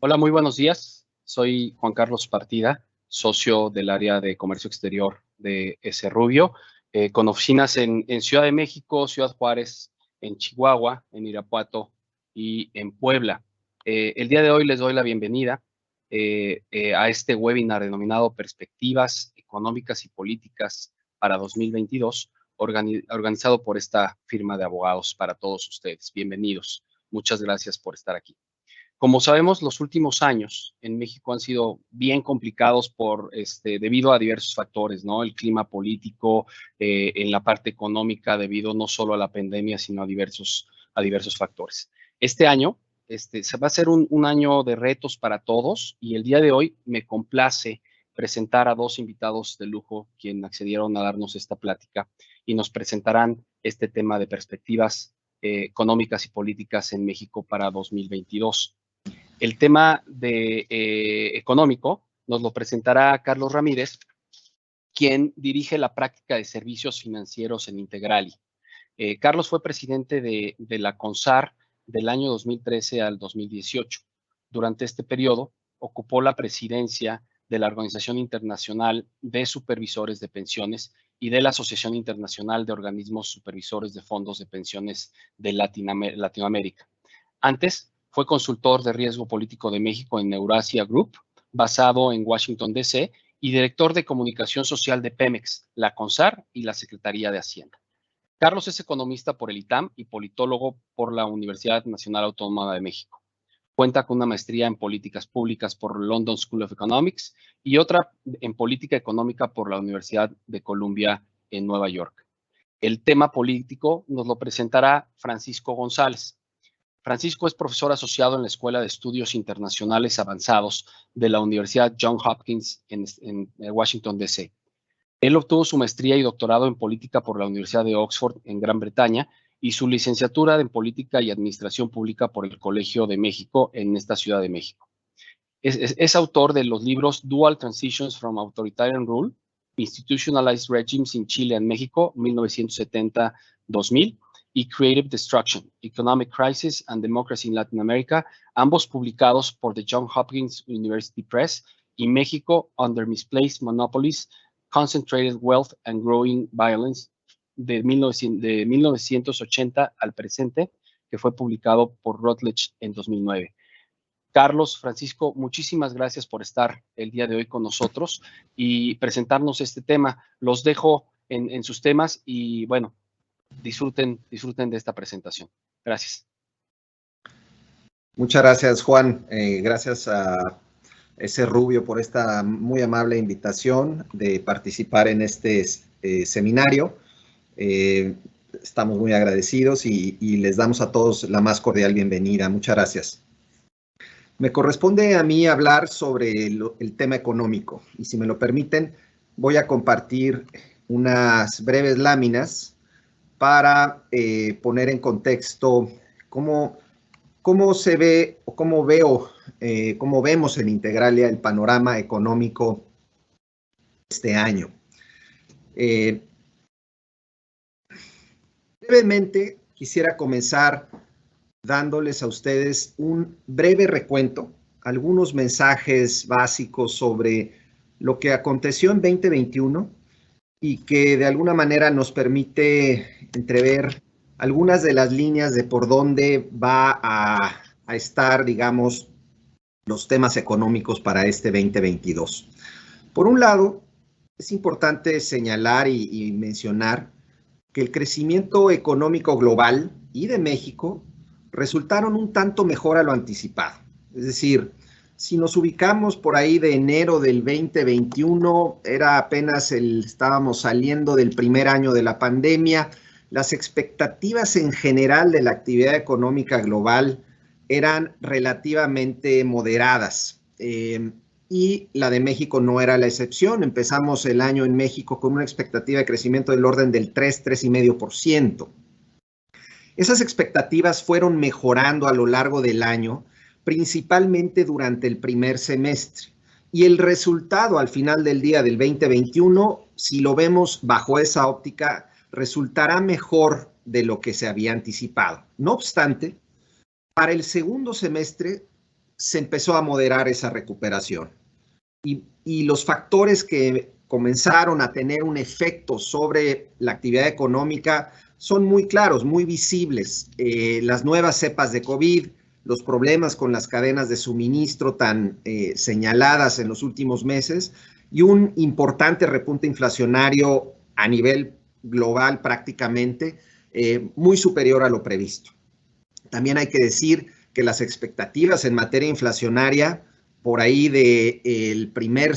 Hola, muy buenos días. Soy Juan Carlos Partida, socio del área de comercio exterior de S. Rubio, con oficinas en Ciudad de México, Ciudad Juárez, en Chihuahua, en Irapuato y en Puebla. El día de hoy les doy la bienvenida a este webinar denominado Perspectivas Económicas y Políticas para 2022, organizado por esta firma de abogados para todos ustedes. Bienvenidos. Muchas gracias por estar aquí. Como sabemos, los últimos años en México han sido bien complicados debido a diversos factores, ¿no? El clima político, en la parte económica, debido no solo a la pandemia, sino a diversos factores. Este año, se va a ser un año de retos para todos y el día de hoy me complace presentar a dos invitados de lujo quienes accedieron a darnos esta plática y nos presentarán este tema de perspectivas económicas y políticas en México para 2022. El tema económico nos lo presentará Carlos Ramírez, quien dirige la práctica de servicios financieros en Integrali. Carlos fue presidente de la CONSAR del año 2013 al 2018. Durante este periodo, ocupó la presidencia de la Organización Internacional de Supervisores de Pensiones y de la Asociación Internacional de Organismos Supervisores de Fondos de Pensiones de Latinoamérica. Antes, fue consultor de riesgo político de México en Eurasia Group, basado en Washington, D.C., y director de comunicación social de Pemex, la CONSAR y la Secretaría de Hacienda. Carlos es economista por el ITAM y politólogo por la Universidad Nacional Autónoma de México. Cuenta con una maestría en políticas públicas por London School of Economics y otra en política económica por la Universidad de Columbia en Nueva York. El tema político nos lo presentará Francisco González. Francisco es profesor asociado en la Escuela de Estudios Internacionales Avanzados de la Universidad Johns Hopkins en Washington, D.C. Él obtuvo su maestría y doctorado en política por la Universidad de Oxford en Gran Bretaña y su licenciatura en política y administración pública por el Colegio de México en esta Ciudad de México. Es autor de los libros Dual Transitions from Authoritarian Rule, Institutionalized Regimes in Chile and México, 1970-2000, y Creative Destruction, Economic Crisis and Democracy in Latin America, ambos publicados por The Johns Hopkins University Press, y México Under Misplaced Monopolies, Concentrated Wealth and Growing Violence, de 1980 al presente, que fue publicado por Routledge en 2009. Carlos, Francisco, muchísimas gracias por estar el día de hoy con nosotros y presentarnos este tema. Los dejo en sus temas y bueno, disfruten de esta presentación. Gracias. Muchas gracias, Juan. Gracias a S. Rubio por esta muy amable invitación de participar en este seminario. Estamos muy agradecidos y les damos a todos la más cordial bienvenida. Muchas gracias. Me corresponde a mí hablar sobre el tema económico y si me lo permiten voy a compartir unas breves láminas para poner en contexto cómo se ve o cómo vemos en Integralia el panorama económico este año. Brevemente quisiera comenzar dándoles a ustedes un breve recuento, algunos mensajes básicos sobre lo que aconteció en 2021 y que de alguna manera nos permite entrever algunas de las líneas de por dónde va a estar, digamos, los temas económicos para este 2022. Por un lado, es importante señalar y mencionar que el crecimiento económico global y de México resultaron un tanto mejor a lo anticipado. Es decir, si nos ubicamos por ahí de enero del 2021, estábamos saliendo del primer año de la pandemia, las expectativas en general de la actividad económica global eran relativamente moderadas. Y la de México no era la excepción. Empezamos el año en México con una expectativa de crecimiento del orden del 3,5%. Esas expectativas fueron mejorando a lo largo del año, principalmente durante el primer semestre. Y el resultado al final del día del 2021, si lo vemos bajo esa óptica, resultará mejor de lo que se había anticipado. No obstante, para el segundo semestre se empezó a moderar esa recuperación. Y los factores que comenzaron a tener un efecto sobre la actividad económica son muy claros, muy visibles. Las nuevas cepas de COVID, los problemas con las cadenas de suministro tan señaladas en los últimos meses y un importante repunte inflacionario a nivel global prácticamente muy superior a lo previsto. También hay que decir que las expectativas en materia inflacionaria por ahí del primer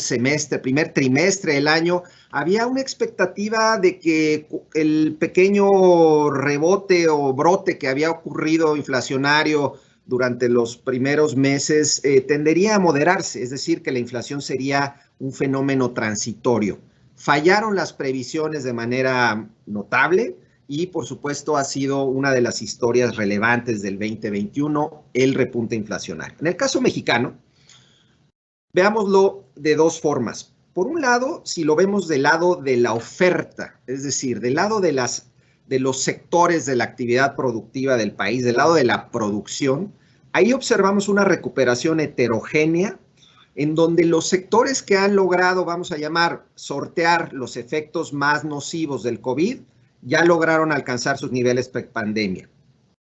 trimestre del año, había una expectativa de que el pequeño rebote o brote que había ocurrido inflacionario durante los primeros meses tendería a moderarse, es decir, que la inflación sería un fenómeno transitorio. Fallaron las previsiones de manera notable y, por supuesto, ha sido una de las historias relevantes del 2021, el repunte inflacionario. En el caso mexicano, veámoslo de dos formas. Por un lado, si lo vemos del lado de la oferta, es decir, del lado de los sectores de la actividad productiva del país, del lado de la producción, ahí observamos una recuperación heterogénea en donde los sectores que han logrado, vamos a llamar, sortear los efectos más nocivos del COVID, ya lograron alcanzar sus niveles pre-pandemia,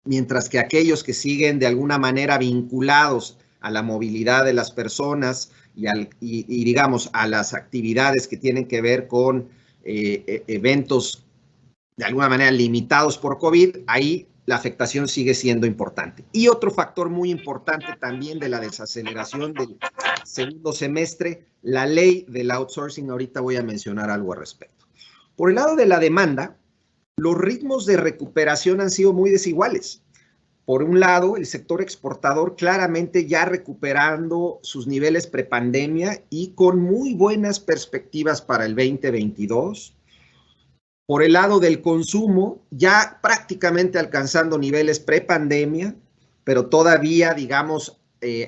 mientras que aquellos que siguen de alguna manera vinculados a la movilidad de las personas y digamos, a las actividades que tienen que ver con eventos de alguna manera limitados por COVID, ahí la afectación sigue siendo importante. Y otro factor muy importante también de la desaceleración del segundo semestre, la ley del outsourcing, ahorita voy a mencionar algo al respecto. Por el lado de la demanda, los ritmos de recuperación han sido muy desiguales. Por un lado, el sector exportador claramente ya recuperando sus niveles prepandemia y con muy buenas perspectivas para el 2022. Por el lado del consumo, ya prácticamente alcanzando niveles prepandemia, pero todavía, digamos,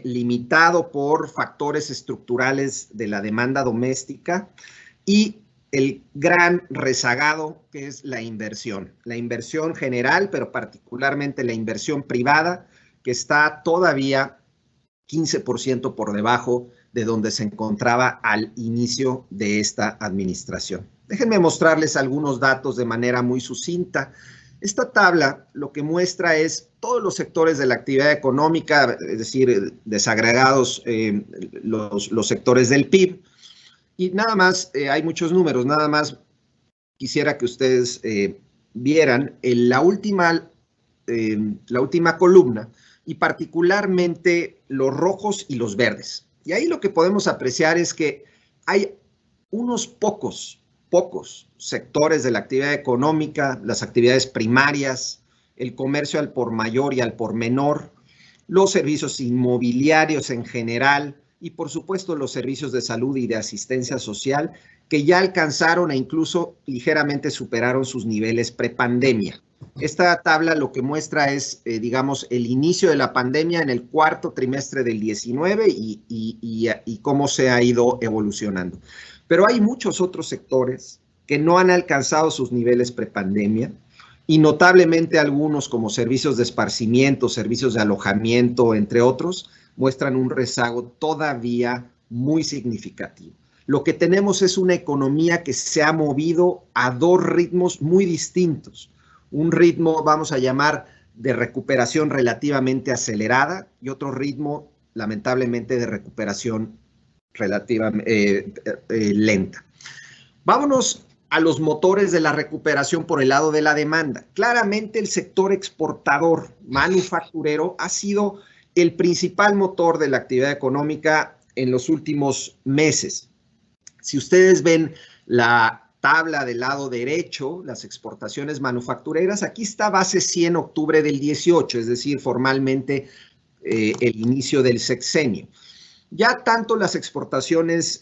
limitado por factores estructurales de la demanda doméstica y el gran rezagado que es la inversión general, pero particularmente la inversión privada, que está todavía 15% por debajo de donde se encontraba al inicio de esta administración. Déjenme mostrarles algunos datos de manera muy sucinta. Esta tabla lo que muestra es todos los sectores de la actividad económica, es decir, desagregados los sectores del PIB. Y nada más, hay muchos números, nada más quisiera que ustedes vieran la última columna y particularmente los rojos y los verdes. Y ahí lo que podemos apreciar es que hay unos pocos sectores de la actividad económica, las actividades primarias, el comercio al por mayor y al por menor, los servicios inmobiliarios en general, y por supuesto los servicios de salud y de asistencia social que ya alcanzaron e incluso ligeramente superaron sus niveles prepandemia. Esta tabla lo que muestra es, digamos, el inicio de la pandemia en el cuarto trimestre del 19 y cómo se ha ido evolucionando. Pero hay muchos otros sectores que no han alcanzado sus niveles prepandemia y notablemente algunos como servicios de esparcimiento, servicios de alojamiento, entre otros, muestran un rezago todavía muy significativo. Lo que tenemos es una economía que se ha movido a dos ritmos muy distintos. Un ritmo, vamos a llamar, de recuperación relativamente acelerada y otro ritmo, lamentablemente, de recuperación relativamente lenta. Vámonos a los motores de la recuperación por el lado de la demanda. Claramente el sector exportador manufacturero ha sido el principal motor de la actividad económica en los últimos meses. Si ustedes ven la tabla del lado derecho, las exportaciones manufactureras, aquí está base 100 octubre del 18, es decir, formalmente el inicio del sexenio. Ya tanto las exportaciones,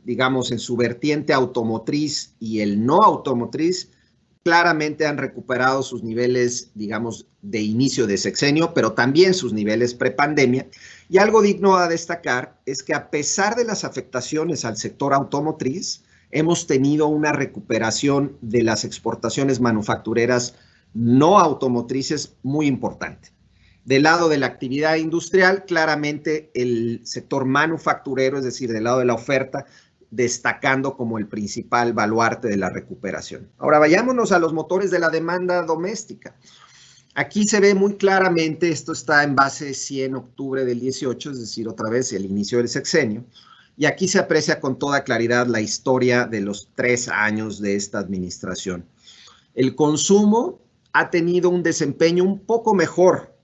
digamos, en su vertiente automotriz y el no automotriz, claramente han recuperado sus niveles, digamos, de inicio de sexenio, pero también sus niveles prepandemia. Y algo digno a destacar es que a pesar de las afectaciones al sector automotriz, hemos tenido una recuperación de las exportaciones manufactureras no automotrices muy importante. Del lado de la actividad industrial, claramente el sector manufacturero, es decir, del lado de la oferta, destacando como el principal baluarte de la recuperación. Ahora vayámonos a los motores de la demanda doméstica. Aquí se ve muy claramente, esto está en base 100 octubre del 18, es decir, otra vez el inicio del sexenio, y aquí se aprecia con toda claridad la historia de los 3 años de esta administración. El consumo ha tenido un desempeño un poco mejor,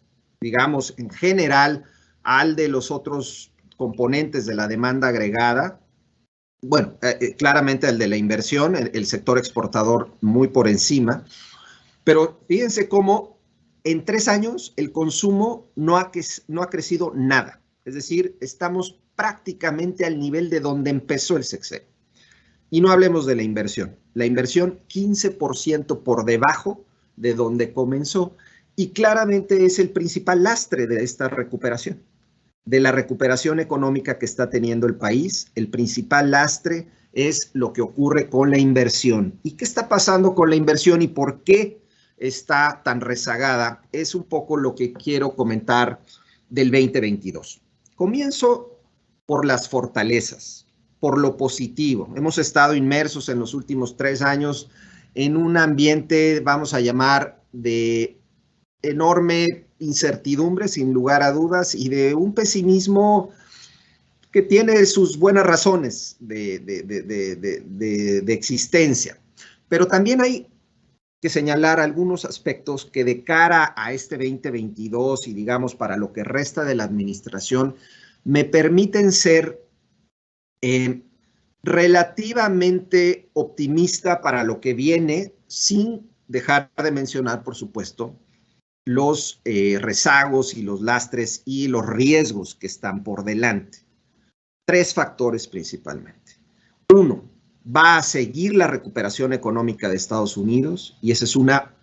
digamos, en general, al de los otros componentes de la demanda agregada. Bueno, claramente el de la inversión, el sector exportador muy por encima, pero fíjense cómo en 3 años el consumo no ha crecido nada. Es decir, estamos prácticamente al nivel de donde empezó el sexenio. Y no hablemos de la inversión. La inversión 15% por debajo de donde comenzó, y claramente es el principal lastre de esta recuperación, de la recuperación económica que está teniendo el país. El principal lastre es lo que ocurre con la inversión. ¿Y qué está pasando con la inversión y por qué está tan rezagada? Es un poco lo que quiero comentar del 2022. Comienzo por las fortalezas, por lo positivo. Hemos estado inmersos en los últimos 3 años en un ambiente, vamos a llamar, de enorme incertidumbre, sin lugar a dudas, y de un pesimismo que tiene sus buenas razones de existencia. Pero también hay que señalar algunos aspectos que de cara a este 2022 y digamos para lo que resta de la administración me permiten ser relativamente optimista para lo que viene, sin dejar de mencionar, por supuesto, los rezagos y los lastres y los riesgos que están por delante. 3 factores principalmente. 1, va a seguir la recuperación económica de Estados Unidos, y esa es una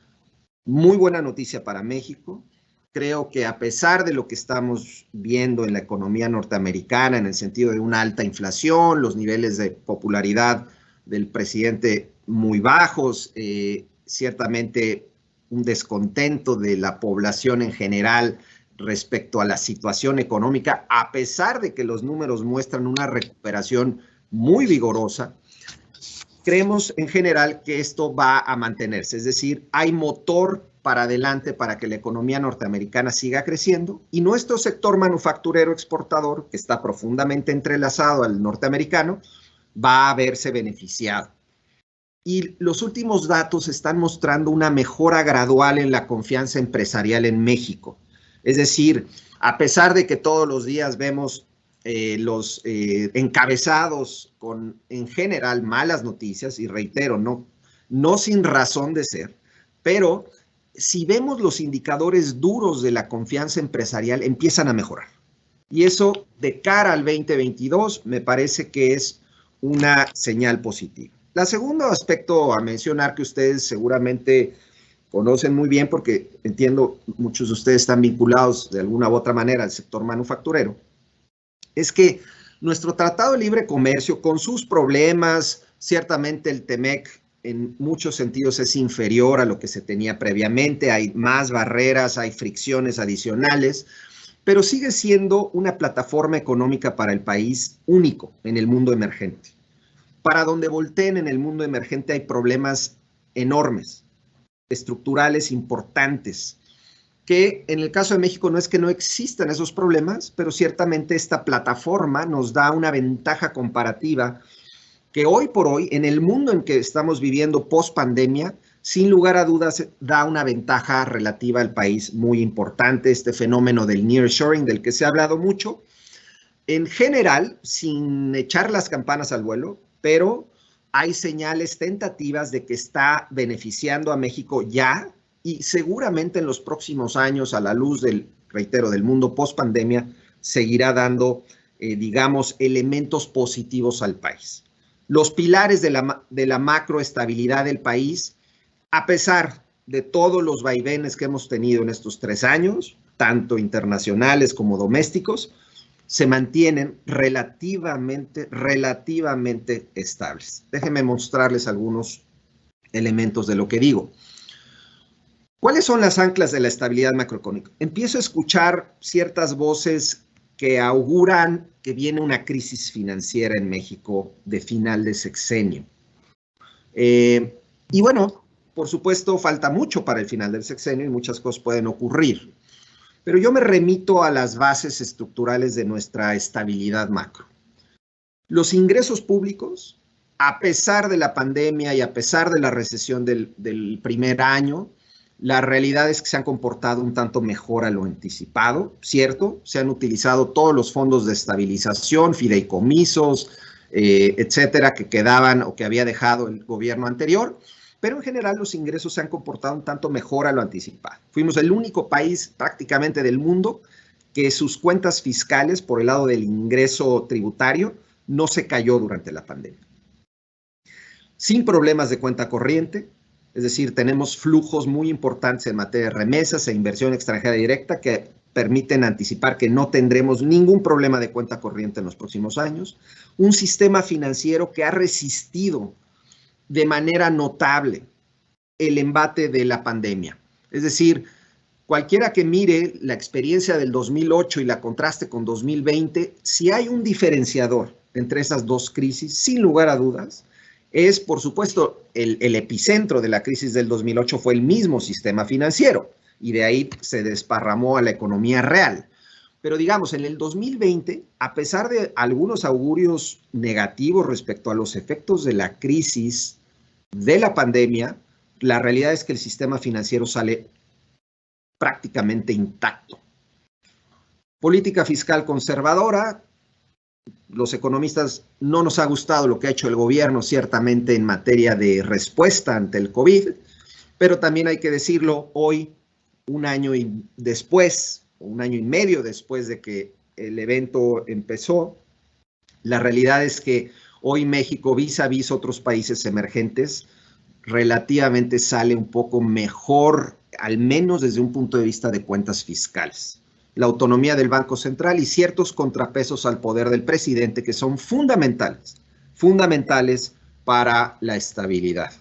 muy buena noticia para México. Creo que a pesar de lo que estamos viendo en la economía norteamericana, en el sentido de una alta inflación, los niveles de popularidad del presidente muy bajos, ciertamente un descontento de la población en general respecto a la situación económica, a pesar de que los números muestran una recuperación muy vigorosa, creemos en general que esto va a mantenerse. Es decir, hay motor para adelante para que la economía norteamericana siga creciendo, y nuestro sector manufacturero exportador, que está profundamente entrelazado al norteamericano, va a verse beneficiado. Y los últimos datos están mostrando una mejora gradual en la confianza empresarial en México. Es decir, a pesar de que todos los días vemos los encabezados con, en general, malas noticias, y reitero, no sin razón de ser, pero si vemos los indicadores duros de la confianza empresarial, empiezan a mejorar. Y eso, de cara al 2022, me parece que es una señal positiva. El segundo aspecto a mencionar, que ustedes seguramente conocen muy bien, porque entiendo muchos de ustedes están vinculados de alguna u otra manera al sector manufacturero, es que nuestro Tratado de Libre Comercio, con sus problemas, ciertamente el TEMEC en muchos sentidos es inferior a lo que se tenía previamente, hay más barreras, hay fricciones adicionales, pero sigue siendo una plataforma económica para el país único en el mundo emergente. Para donde volteen en el mundo emergente hay problemas enormes, estructurales importantes, que en el caso de México no es que no existan esos problemas, pero ciertamente esta plataforma nos da una ventaja comparativa que hoy por hoy, en el mundo en que estamos viviendo post pandemia, sin lugar a dudas da una ventaja relativa al país muy importante, este fenómeno del nearshoring del que se ha hablado mucho, en general, sin echar las campanas al vuelo, pero hay señales tentativas de que está beneficiando a México ya, y seguramente en los próximos años, a la luz del, reitero, del mundo post pandemia, seguirá dando, digamos, elementos positivos al país. Los pilares de la macroestabilidad del país, a pesar de todos los vaivenes que hemos tenido en estos 3 años, tanto internacionales como domésticos, se mantienen relativamente estables. Déjenme mostrarles algunos elementos de lo que digo. ¿Cuáles son las anclas de la estabilidad macroeconómica? Empiezo a escuchar ciertas voces que auguran que viene una crisis financiera en México de final de sexenio. Y bueno, por supuesto, falta mucho para el final del sexenio y muchas cosas pueden ocurrir. Pero yo me remito a las bases estructurales de nuestra estabilidad macro. Los ingresos públicos, a pesar de la pandemia y a pesar de la recesión del primer año, la realidad es que se han comportado un tanto mejor a lo anticipado, ¿cierto? Se han utilizado todos los fondos de estabilización, fideicomisos, etcétera, que quedaban o que había dejado el gobierno anterior, pero en general los ingresos se han comportado un tanto mejor a lo anticipado. Fuimos el único país prácticamente del mundo que sus cuentas fiscales por el lado del ingreso tributario no se cayó durante la pandemia. Sin problemas de cuenta corriente, es decir, tenemos flujos muy importantes en materia de remesas e inversión extranjera directa que permiten anticipar que no tendremos ningún problema de cuenta corriente en los próximos años. Un sistema financiero que ha resistido de manera notable el embate de la pandemia. Es decir, cualquiera que mire la experiencia del 2008 y la contraste con 2020, si hay un diferenciador entre esas dos crisis, sin lugar a dudas, es, por supuesto, el epicentro de la crisis del 2008 fue el mismo sistema financiero y de ahí se desparramó a la economía real. Pero digamos, en el 2020, a pesar de algunos augurios negativos respecto a los efectos de la crisis de la pandemia, la realidad es que el sistema financiero sale prácticamente intacto. Política fiscal conservadora. Los economistas no nos ha gustado lo que ha hecho el gobierno ciertamente en materia de respuesta ante el COVID, pero también hay que decirlo hoy, un año y después, un año y medio después de que el evento empezó, la realidad es que hoy México, vis a vis otros países emergentes, relativamente sale un poco mejor, al menos desde un punto de vista de cuentas fiscales. La autonomía del Banco Central y ciertos contrapesos al poder del presidente que son fundamentales para la estabilidad.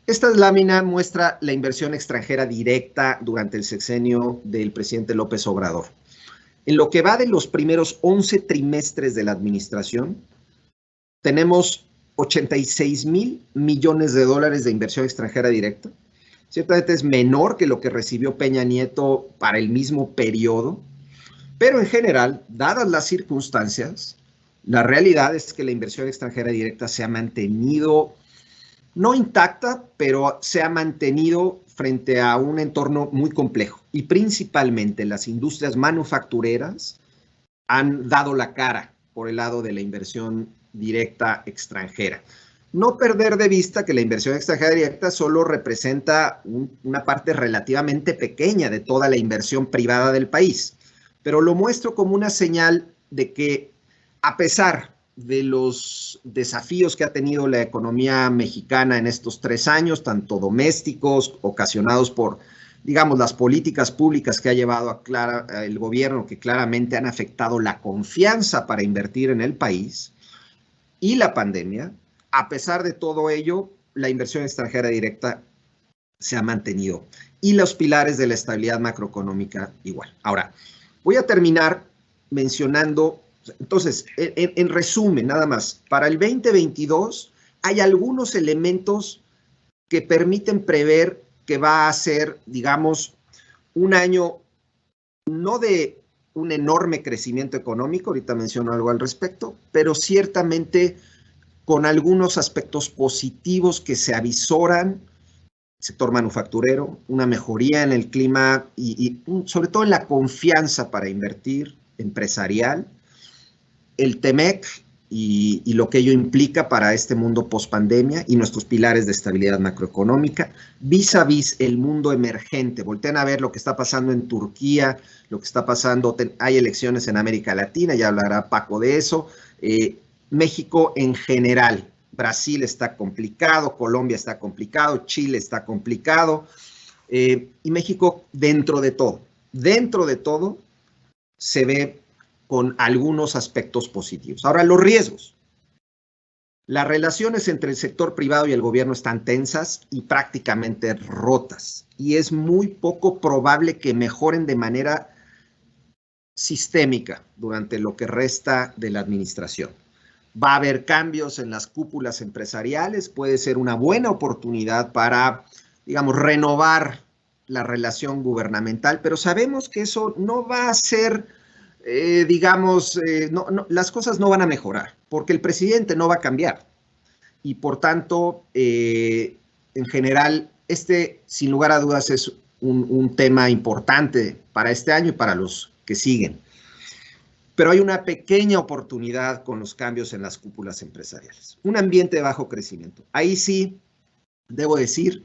Esta lámina muestra la inversión extranjera directa durante el sexenio del presidente López Obrador. En lo que va de los primeros 11 trimestres de la administración, tenemos 86,000 millones de dólares de inversión extranjera directa. Ciertamente es menor que lo que recibió Peña Nieto para el mismo periodo, pero en general, dadas las circunstancias, la realidad es que la inversión extranjera directa se ha mantenido, no intacta, pero se ha mantenido frente a un entorno muy complejo. Y principalmente las industrias manufactureras han dado la cara por el lado de la inversión directa extranjera. No perder de vista que la inversión extranjera directa solo representa una parte relativamente pequeña de toda la inversión privada del país, pero lo muestro como una señal de que a pesar de los desafíos que ha tenido la economía mexicana en estos 3 años, tanto domésticos, ocasionados por, digamos, las políticas públicas que ha llevado el gobierno, que claramente han afectado la confianza para invertir en el país, y la pandemia, a pesar de todo ello, la inversión extranjera directa se ha mantenido. Y los pilares de la estabilidad macroeconómica igual. Ahora, voy a terminar mencionando, entonces, en resumen, nada más, para el 2022 hay algunos elementos que permiten prever que va a ser, digamos, un año no de un enorme crecimiento económico, ahorita menciono algo al respecto, pero ciertamente con algunos aspectos positivos que se avisoran, sector manufacturero, una mejoría en el clima y sobre todo en la confianza para invertir empresarial, el TEMEC y lo que ello implica para este mundo post-pandemia y nuestros pilares de estabilidad macroeconómica, vis a vis el mundo emergente. Volteen a ver lo que está pasando en Turquía, lo que está pasando, hay elecciones en América Latina, ya hablará Paco de eso, México en general. Brasil está complicado, Colombia está complicado, Chile está complicado, y México dentro de todo, se ve con algunos aspectos positivos. Ahora, los riesgos. Las relaciones entre el sector privado y el gobierno están tensas y prácticamente rotas, y es muy poco probable que mejoren de manera sistémica durante lo que resta de la administración. Va a haber cambios en las cúpulas empresariales, puede ser una buena oportunidad para, digamos, renovar la relación gubernamental, pero sabemos que eso no va a ser, las cosas no van a mejorar, porque el presidente no va a cambiar. Y por tanto, en general, sin lugar a dudas, es un tema importante para este año y para los que siguen. Pero hay una pequeña oportunidad con los cambios en las cúpulas empresariales. Un ambiente de bajo crecimiento. Ahí sí, debo decir,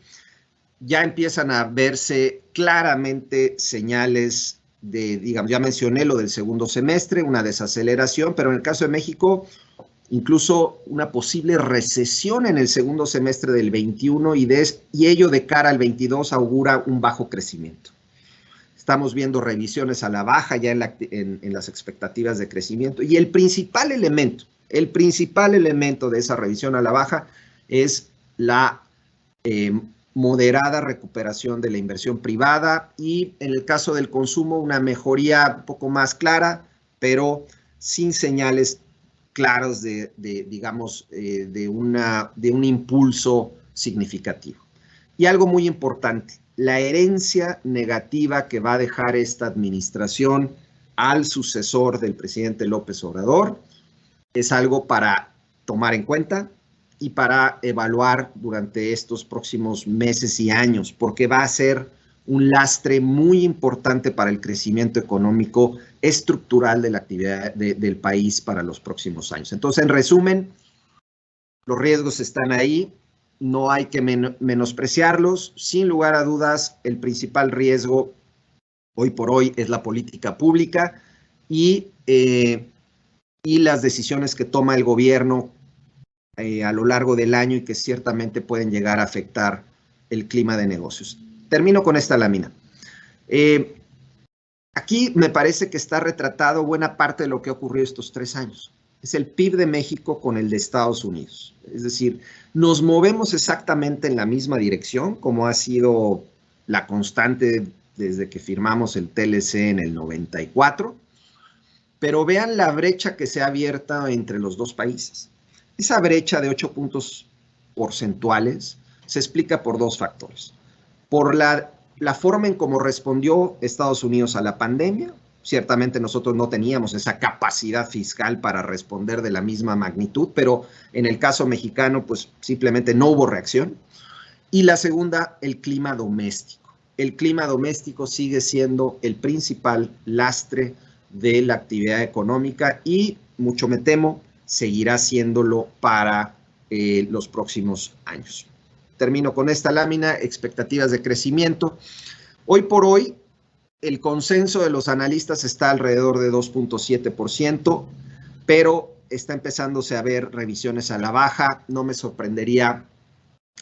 ya empiezan a verse claramente señales de, digamos, ya mencioné lo del segundo semestre, una desaceleración, pero en el caso de México, incluso una posible recesión en el segundo semestre del 21 y ello de cara al 22 augura un bajo crecimiento. Estamos viendo revisiones a la baja ya en las expectativas de crecimiento. Y el principal elemento de esa revisión a la baja es la moderada recuperación de la inversión privada y, en el caso del consumo, una mejoría un poco más clara, pero sin señales claros de un impulso significativo. Y algo muy importante, la herencia negativa que va a dejar esta administración al sucesor del presidente López Obrador es algo para tomar en cuenta y para evaluar durante estos próximos meses y años, porque va a ser un lastre muy importante para el crecimiento económico estructural de la actividad del país para los próximos años. Entonces, en resumen, los riesgos están ahí. No hay que menospreciarlos. Sin lugar a dudas, el principal riesgo hoy por hoy es la política pública y las decisiones que toma el gobierno a lo largo del año y que ciertamente pueden llegar a afectar el clima de negocios. Termino con esta lámina. Aquí me parece que está retratado buena parte de lo que ha ocurrido estos 3 años. Es el PIB de México con el de Estados Unidos. Es decir, nos movemos exactamente en la misma dirección, como ha sido la constante desde que firmamos el TLC en el 94, pero vean la brecha que se ha abierto entre los dos países. Esa brecha de 8 puntos porcentuales se explica por 2 factores. Por la forma en cómo respondió Estados Unidos a la pandemia. Ciertamente nosotros no teníamos esa capacidad fiscal para responder de la misma magnitud, pero en el caso mexicano, pues simplemente no hubo reacción. Y la segunda, el clima doméstico. El clima doméstico sigue siendo el principal lastre de la actividad económica y, mucho me temo, seguirá siéndolo para los próximos años. Termino con esta lámina, expectativas de crecimiento. Hoy por hoy, el consenso de los analistas está alrededor de 2.7%, pero está empezándose a ver revisiones a la baja. No me sorprendería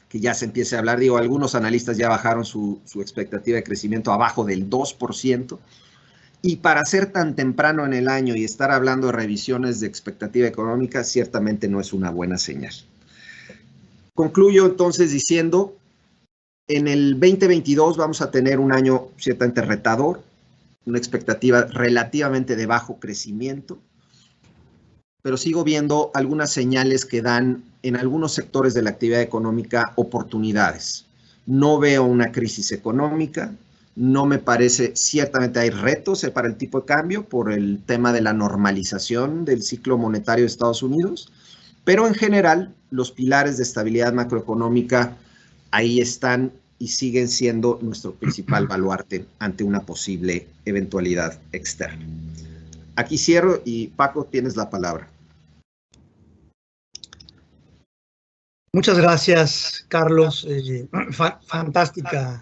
que ya se empiece a hablar. Digo, algunos analistas ya bajaron su expectativa de crecimiento abajo del 2%. Y para ser tan temprano en el año y estar hablando de revisiones de expectativa económica, ciertamente no es una buena señal. Concluyo entonces diciendo, en el 2022 vamos a tener un año ciertamente retador, una expectativa relativamente de bajo crecimiento, pero sigo viendo algunas señales que dan en algunos sectores de la actividad económica oportunidades. No veo una crisis económica, no me parece, ciertamente hay retos para el tipo de cambio por el tema de la normalización del ciclo monetario de Estados Unidos, pero en general los pilares de estabilidad macroeconómica ahí están y siguen siendo nuestro principal baluarte ante una posible eventualidad externa. Aquí cierro y Paco, tienes la palabra. Muchas gracias, Carlos. Fantástica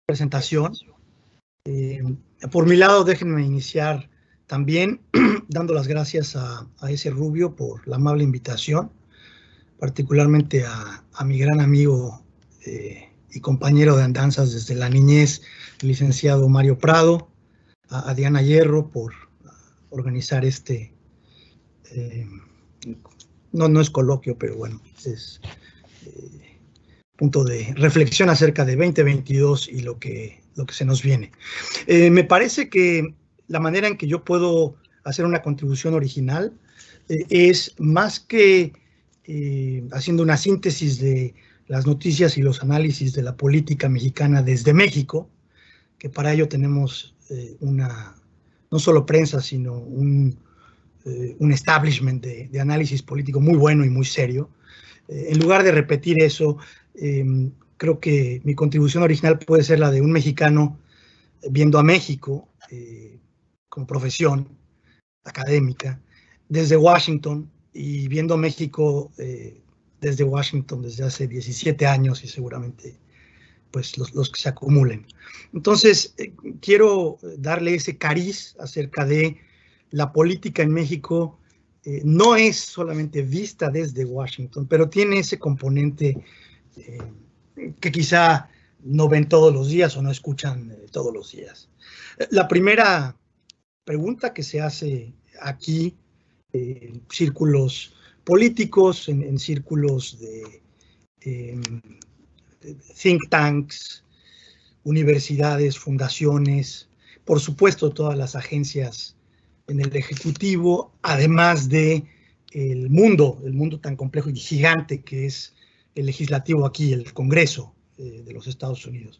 presentación. Por mi lado, déjenme iniciar también dando las gracias a ese Rubio por la amable invitación, particularmente a mi gran amigo y compañero de andanzas desde la niñez, el licenciado Mario Prado, a Diana Hierro por organizar No es coloquio, pero bueno, es punto de reflexión acerca de 2022 y lo que se nos viene. Me parece que la manera en que yo puedo hacer una contribución original es más que haciendo una síntesis de las noticias y los análisis de la política mexicana desde México, que para ello tenemos no solo prensa, sino un establishment de análisis político muy bueno y muy serio. En lugar de repetir eso, creo que mi contribución original puede ser la de un mexicano viendo a México como profesión académica desde Washington y viendo a México desde Washington desde hace 17 años y seguramente pues los que se acumulen. Entonces, quiero darle ese cariz acerca de la política en México. No es solamente vista desde Washington, pero tiene ese componente que quizá no ven todos los días o no escuchan todos los días. La primera pregunta que se hace aquí en círculos políticos, en círculos de think tanks, universidades, fundaciones, por supuesto todas las agencias en el Ejecutivo, además de el mundo tan complejo y gigante que es el legislativo aquí, el Congreso de los Estados Unidos.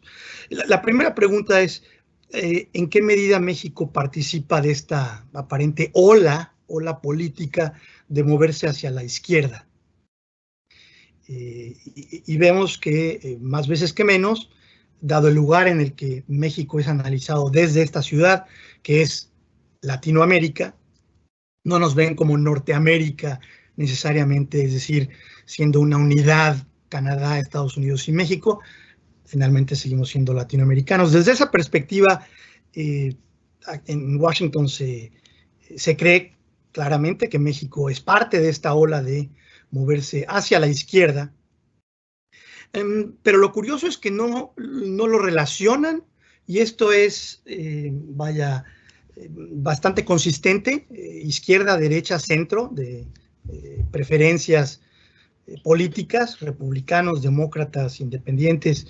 La primera pregunta es, ¿en qué medida México participa de esta aparente ola política de moverse hacia la izquierda? Y vemos que más veces que menos, dado el lugar en el que México es analizado desde esta ciudad, que es Latinoamérica, no nos ven como Norteamérica necesariamente, es decir, siendo una unidad Canadá, Estados Unidos y México, finalmente seguimos siendo latinoamericanos. Desde esa perspectiva, en Washington se cree claramente que México es parte de esta ola de moverse hacia la izquierda, pero lo curioso es que no lo relacionan, y esto es, bastante consistente, izquierda, derecha, centro, de preferencias políticas, republicanos, demócratas, independientes.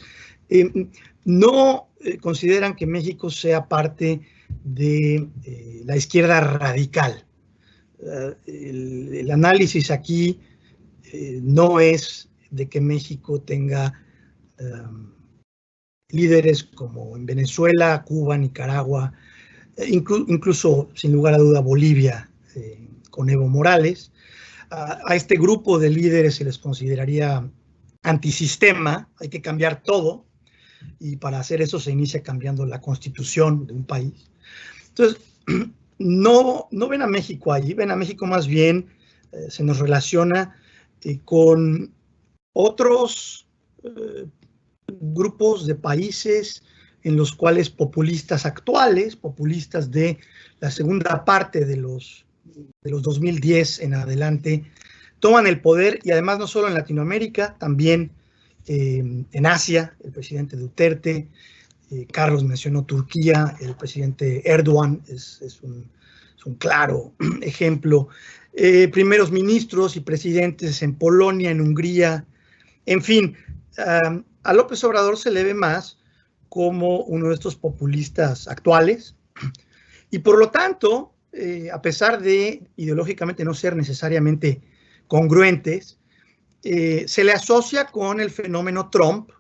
No consideran que México sea parte de la izquierda radical. El análisis aquí no es de que México tenga líderes como en Venezuela, Cuba, Nicaragua, incluso sin lugar a duda Bolivia con Evo Morales. A este grupo de líderes se les consideraría antisistema, hay que cambiar todo, y para hacer eso se inicia cambiando la constitución de un país. Entonces, no ven a México allí, ven a México más bien, se nos relaciona con otros grupos de países en los cuales populistas actuales, populistas de la segunda parte de los 2010 en adelante, toman el poder, y además no solo en Latinoamérica, también en Asia, el presidente Duterte, Carlos mencionó Turquía, el presidente Erdogan es un claro ejemplo, primeros ministros y presidentes en Polonia, en Hungría, en fin, a López Obrador se le ve más como uno de estos populistas actuales, y por lo tanto, a pesar de ideológicamente no ser necesariamente congruentes, se le asocia con el fenómeno Trump,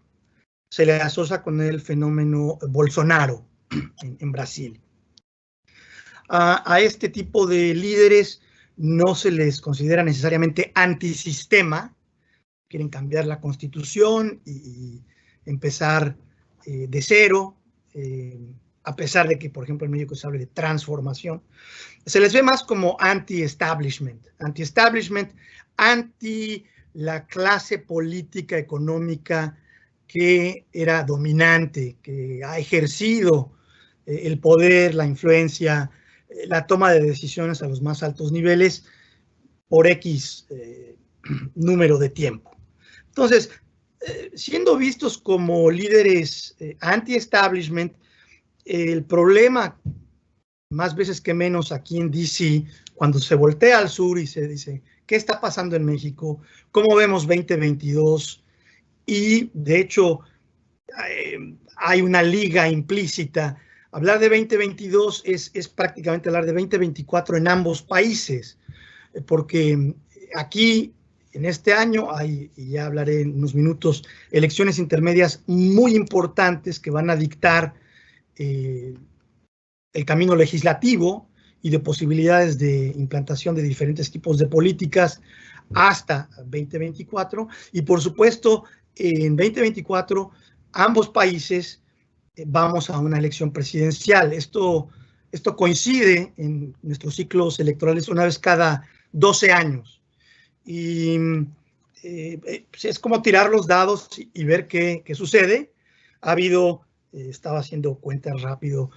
se le asocia con el fenómeno Bolsonaro en Brasil. A este tipo de líderes no se les considera necesariamente antisistema, quieren cambiar la constitución y empezar de cero, a pesar de que, por ejemplo, en México se habla de transformación. Se les ve más como anti-establishment, anti la clase política económica que era dominante, que ha ejercido el poder, la influencia, la toma de decisiones a los más altos niveles por X número de tiempo. Entonces, siendo vistos como líderes anti-establishment, el problema, más veces que menos aquí en DC cuando se voltea al sur y se dice, ¿qué está pasando en México? ¿Cómo vemos 2022? Y de hecho, hay una liga implícita. Hablar de 2022 es prácticamente hablar de 2024 en ambos países, porque aquí, en este año, hay, y ya hablaré en unos minutos, elecciones intermedias muy importantes que van a dictar el camino legislativo y de posibilidades de implantación de diferentes tipos de políticas hasta 2024. Y por supuesto, en 2024, ambos países vamos a una elección presidencial. Esto coincide en nuestros ciclos electorales una vez cada 12 años. Y es como tirar los dados y ver qué sucede. Ha habido, estaba haciendo cuentas rápido,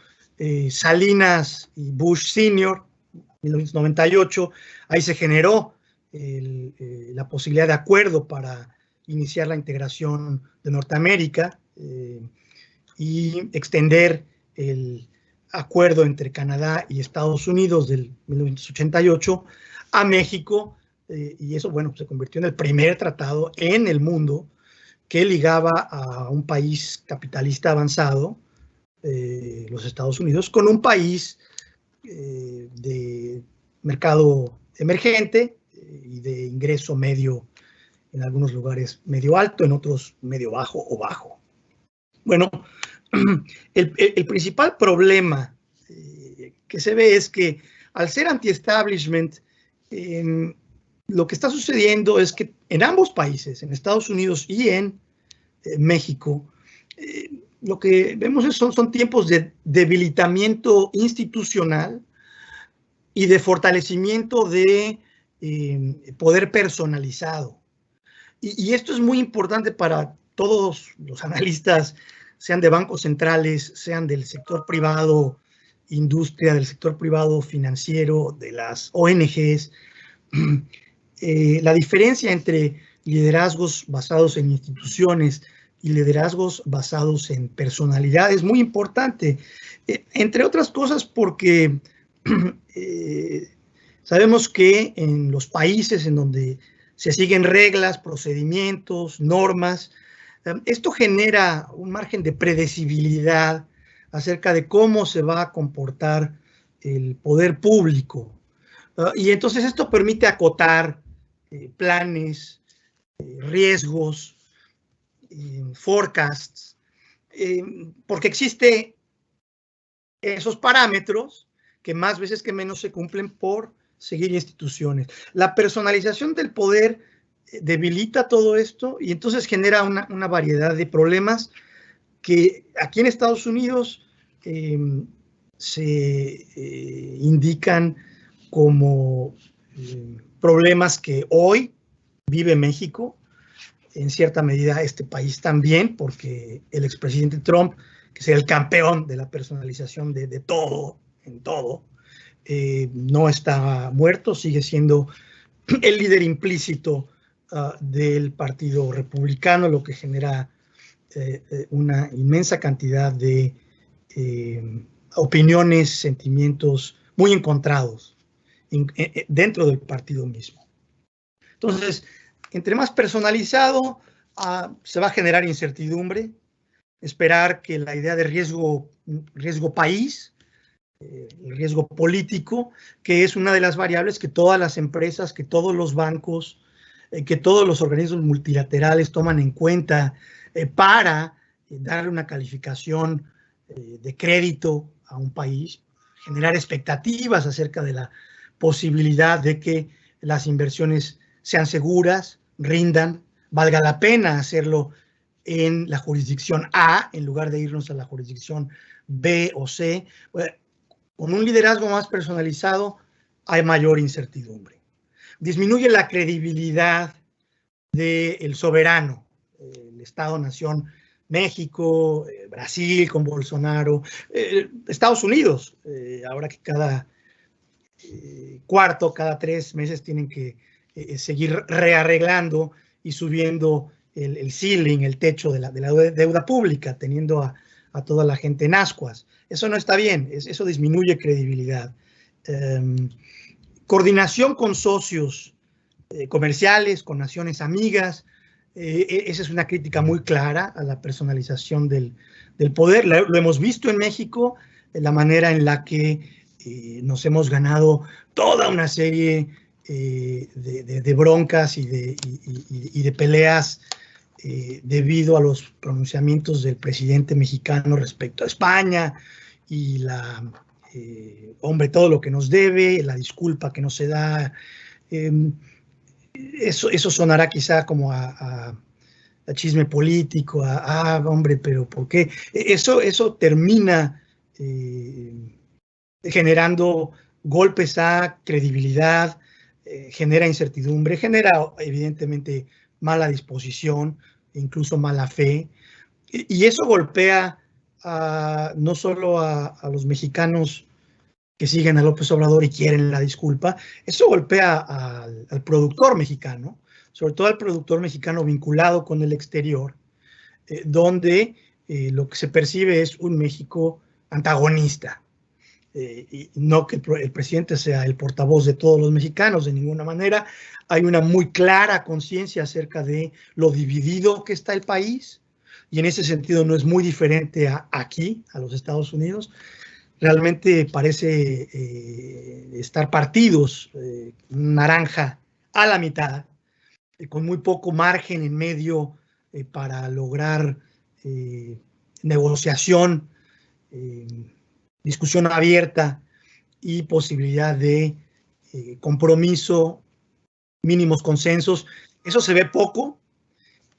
Salinas y Bush Senior, 1998, ahí se generó la posibilidad de acuerdo para iniciar la integración de Norteamérica y extender el acuerdo entre Canadá y Estados Unidos del 1988 a México, y eso, bueno, se convirtió en el primer tratado en el mundo que ligaba a un país capitalista avanzado, los Estados Unidos, con un país de mercado emergente y de ingreso medio, en algunos lugares medio alto, en otros medio bajo o bajo. Bueno, el principal problema que se ve es que al ser anti-establishment, lo que está sucediendo es que en ambos países, en Estados Unidos y en México, lo que vemos son tiempos de debilitamiento institucional y de fortalecimiento de poder personalizado. Y esto es muy importante para todos los analistas, sean de bancos centrales, sean del sector privado, industria, del sector privado financiero, de las ONGs. La diferencia entre liderazgos basados en instituciones y liderazgos basados en personalidad es muy importante, entre otras cosas porque sabemos que en los países en donde se siguen reglas, procedimientos, normas, esto genera un margen de predecibilidad acerca de cómo se va a comportar el poder público. Y entonces esto permite acotar planes, riesgos, forecasts, porque existe esos parámetros que más veces que menos se cumplen por seguir instituciones. La personalización del poder debilita todo esto y entonces genera una variedad de problemas que aquí en Estados Unidos se indican como problemas que hoy vive México, en cierta medida este país también, porque el expresidente Trump, que es el campeón de la personalización de todo, en todo, no está muerto, sigue siendo el líder implícito del Partido Republicano, lo que genera una inmensa cantidad de opiniones, sentimientos muy encontrados dentro del partido mismo. Entonces, entre más personalizado, se va a generar incertidumbre, esperar que la idea de riesgo país, el riesgo político, que es una de las variables que todas las empresas, que todos los bancos, que todos los organismos multilaterales toman en cuenta para darle una calificación de crédito a un país, generar expectativas acerca de la posibilidad de que las inversiones sean seguras, rindan, valga la pena hacerlo en la jurisdicción A en lugar de irnos a la jurisdicción B o C. Con un liderazgo más personalizado hay mayor incertidumbre. Disminuye la credibilidad del soberano, el Estado-nación México, Brasil con Bolsonaro, Estados Unidos, ahora que cada cada 3 meses tienen que seguir rearreglando y subiendo el ceiling, el techo de la deuda pública, teniendo a toda la gente en ascuas. Eso no está bien, eso disminuye credibilidad. Coordinación con socios comerciales, con naciones amigas. Esa es una crítica muy clara a la personalización del poder. Lo hemos visto en México, la manera en la que nos hemos ganado toda una serie de broncas y de peleas debido a los pronunciamientos del presidente mexicano respecto a España y hombre, todo lo que nos debe, la disculpa que no se da. Eso sonará quizá como a chisme político, hombre, pero ¿por qué? Eso termina generando golpes a credibilidad, genera incertidumbre, genera evidentemente mala disposición, incluso mala fe, y eso golpea no solo a los mexicanos que siguen a López Obrador y quieren la disculpa, eso golpea al productor mexicano, sobre todo al productor mexicano vinculado con el exterior, donde lo que se percibe es un México antagonista. Y no que el presidente sea el portavoz de todos los mexicanos, de ninguna manera. Hay una muy clara conciencia acerca de lo dividido que está el país, y en ese sentido no es muy diferente aquí, a los Estados Unidos. Realmente parece estar partidos, naranja a la mitad, con muy poco margen en medio para lograr negociación, discusión abierta y posibilidad de compromiso, mínimos consensos. Eso se ve poco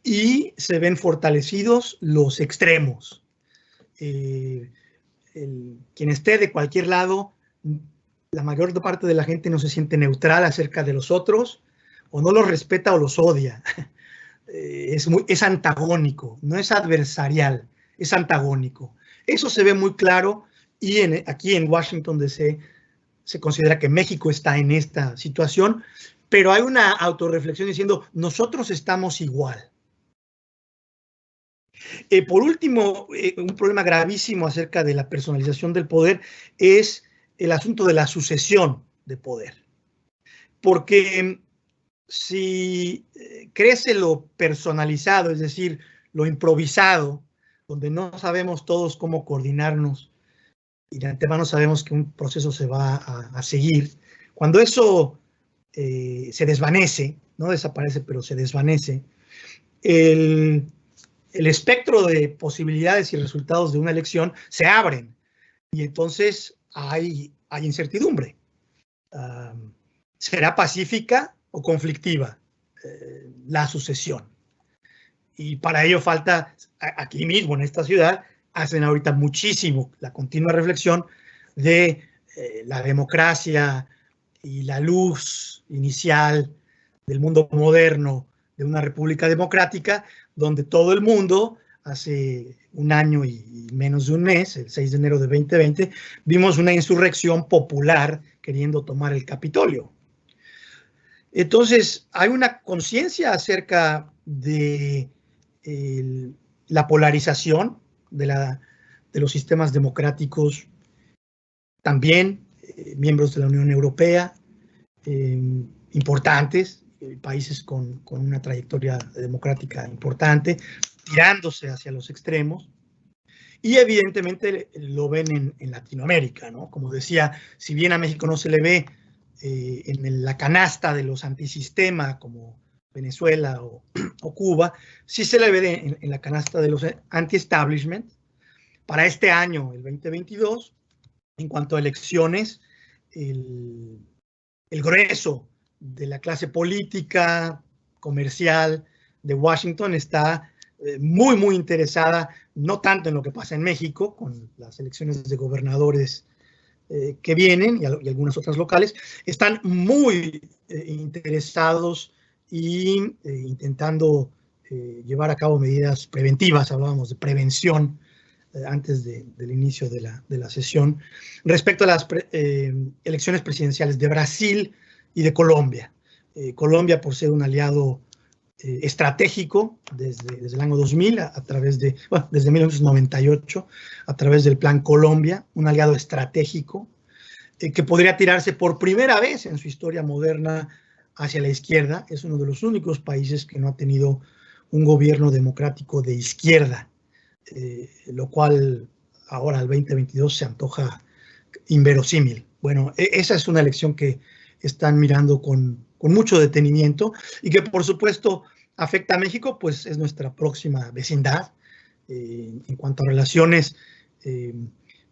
y se ven fortalecidos los extremos. Quien esté de cualquier lado, la mayor parte de la gente no se siente neutral acerca de los otros, o no los respeta o los odia. Es antagónico, no es adversarial, es antagónico. Eso se ve muy claro, y aquí en Washington DC se considera que México está en esta situación, pero hay una autorreflexión diciendo, nosotros estamos igual. Por último, un problema gravísimo acerca de la personalización del poder es el asunto de la sucesión de poder. Porque si crece lo personalizado, es decir, lo improvisado, donde no sabemos todos cómo coordinarnos y de antemano sabemos que un proceso se va a seguir, cuando eso se desvanece, no desaparece, pero se desvanece, el espectro de posibilidades y resultados de una elección se abren, y entonces hay incertidumbre. ¿Será pacífica o conflictiva la sucesión? Y para ello falta, aquí mismo en esta ciudad, hacen ahorita muchísimo la continua reflexión de la democracia y la luz inicial del mundo moderno de una república democrática, donde todo el mundo, hace un año y menos de un mes, el 6 de enero de 2020, vimos una insurrección popular queriendo tomar el Capitolio. Entonces, hay una conciencia acerca de la polarización de los sistemas democráticos, también miembros de la Unión Europea, importantes, países con una trayectoria democrática importante, tirándose hacia los extremos, y evidentemente lo ven en Latinoamérica, ¿no? Como decía, si bien a México no se le ve en la canasta de los antisistema como Venezuela o Cuba, sí se le ve en la canasta de los anti-establishment. Para este año, el 2022, en cuanto a elecciones, el grueso de la clase política, comercial de Washington está muy, muy interesada, no tanto en lo que pasa en México, con las elecciones de gobernadores que vienen y algunas otras locales, están muy interesados y intentando llevar a cabo medidas preventivas. Hablábamos de prevención antes del inicio de la sesión, respecto a las elecciones presidenciales de Brasil y de Colombia. Colombia, por ser un aliado estratégico desde el año 2000, desde 1998, a través del Plan Colombia, un aliado estratégico, que podría tirarse por primera vez en su historia moderna hacia la izquierda. Es uno de los únicos países que no ha tenido un gobierno democrático de izquierda, lo cual ahora al 2022 se antoja inverosímil. Bueno, esa es una elección que están mirando con mucho detenimiento y que por supuesto afecta a México, pues es nuestra próxima vecindad. En cuanto a relaciones,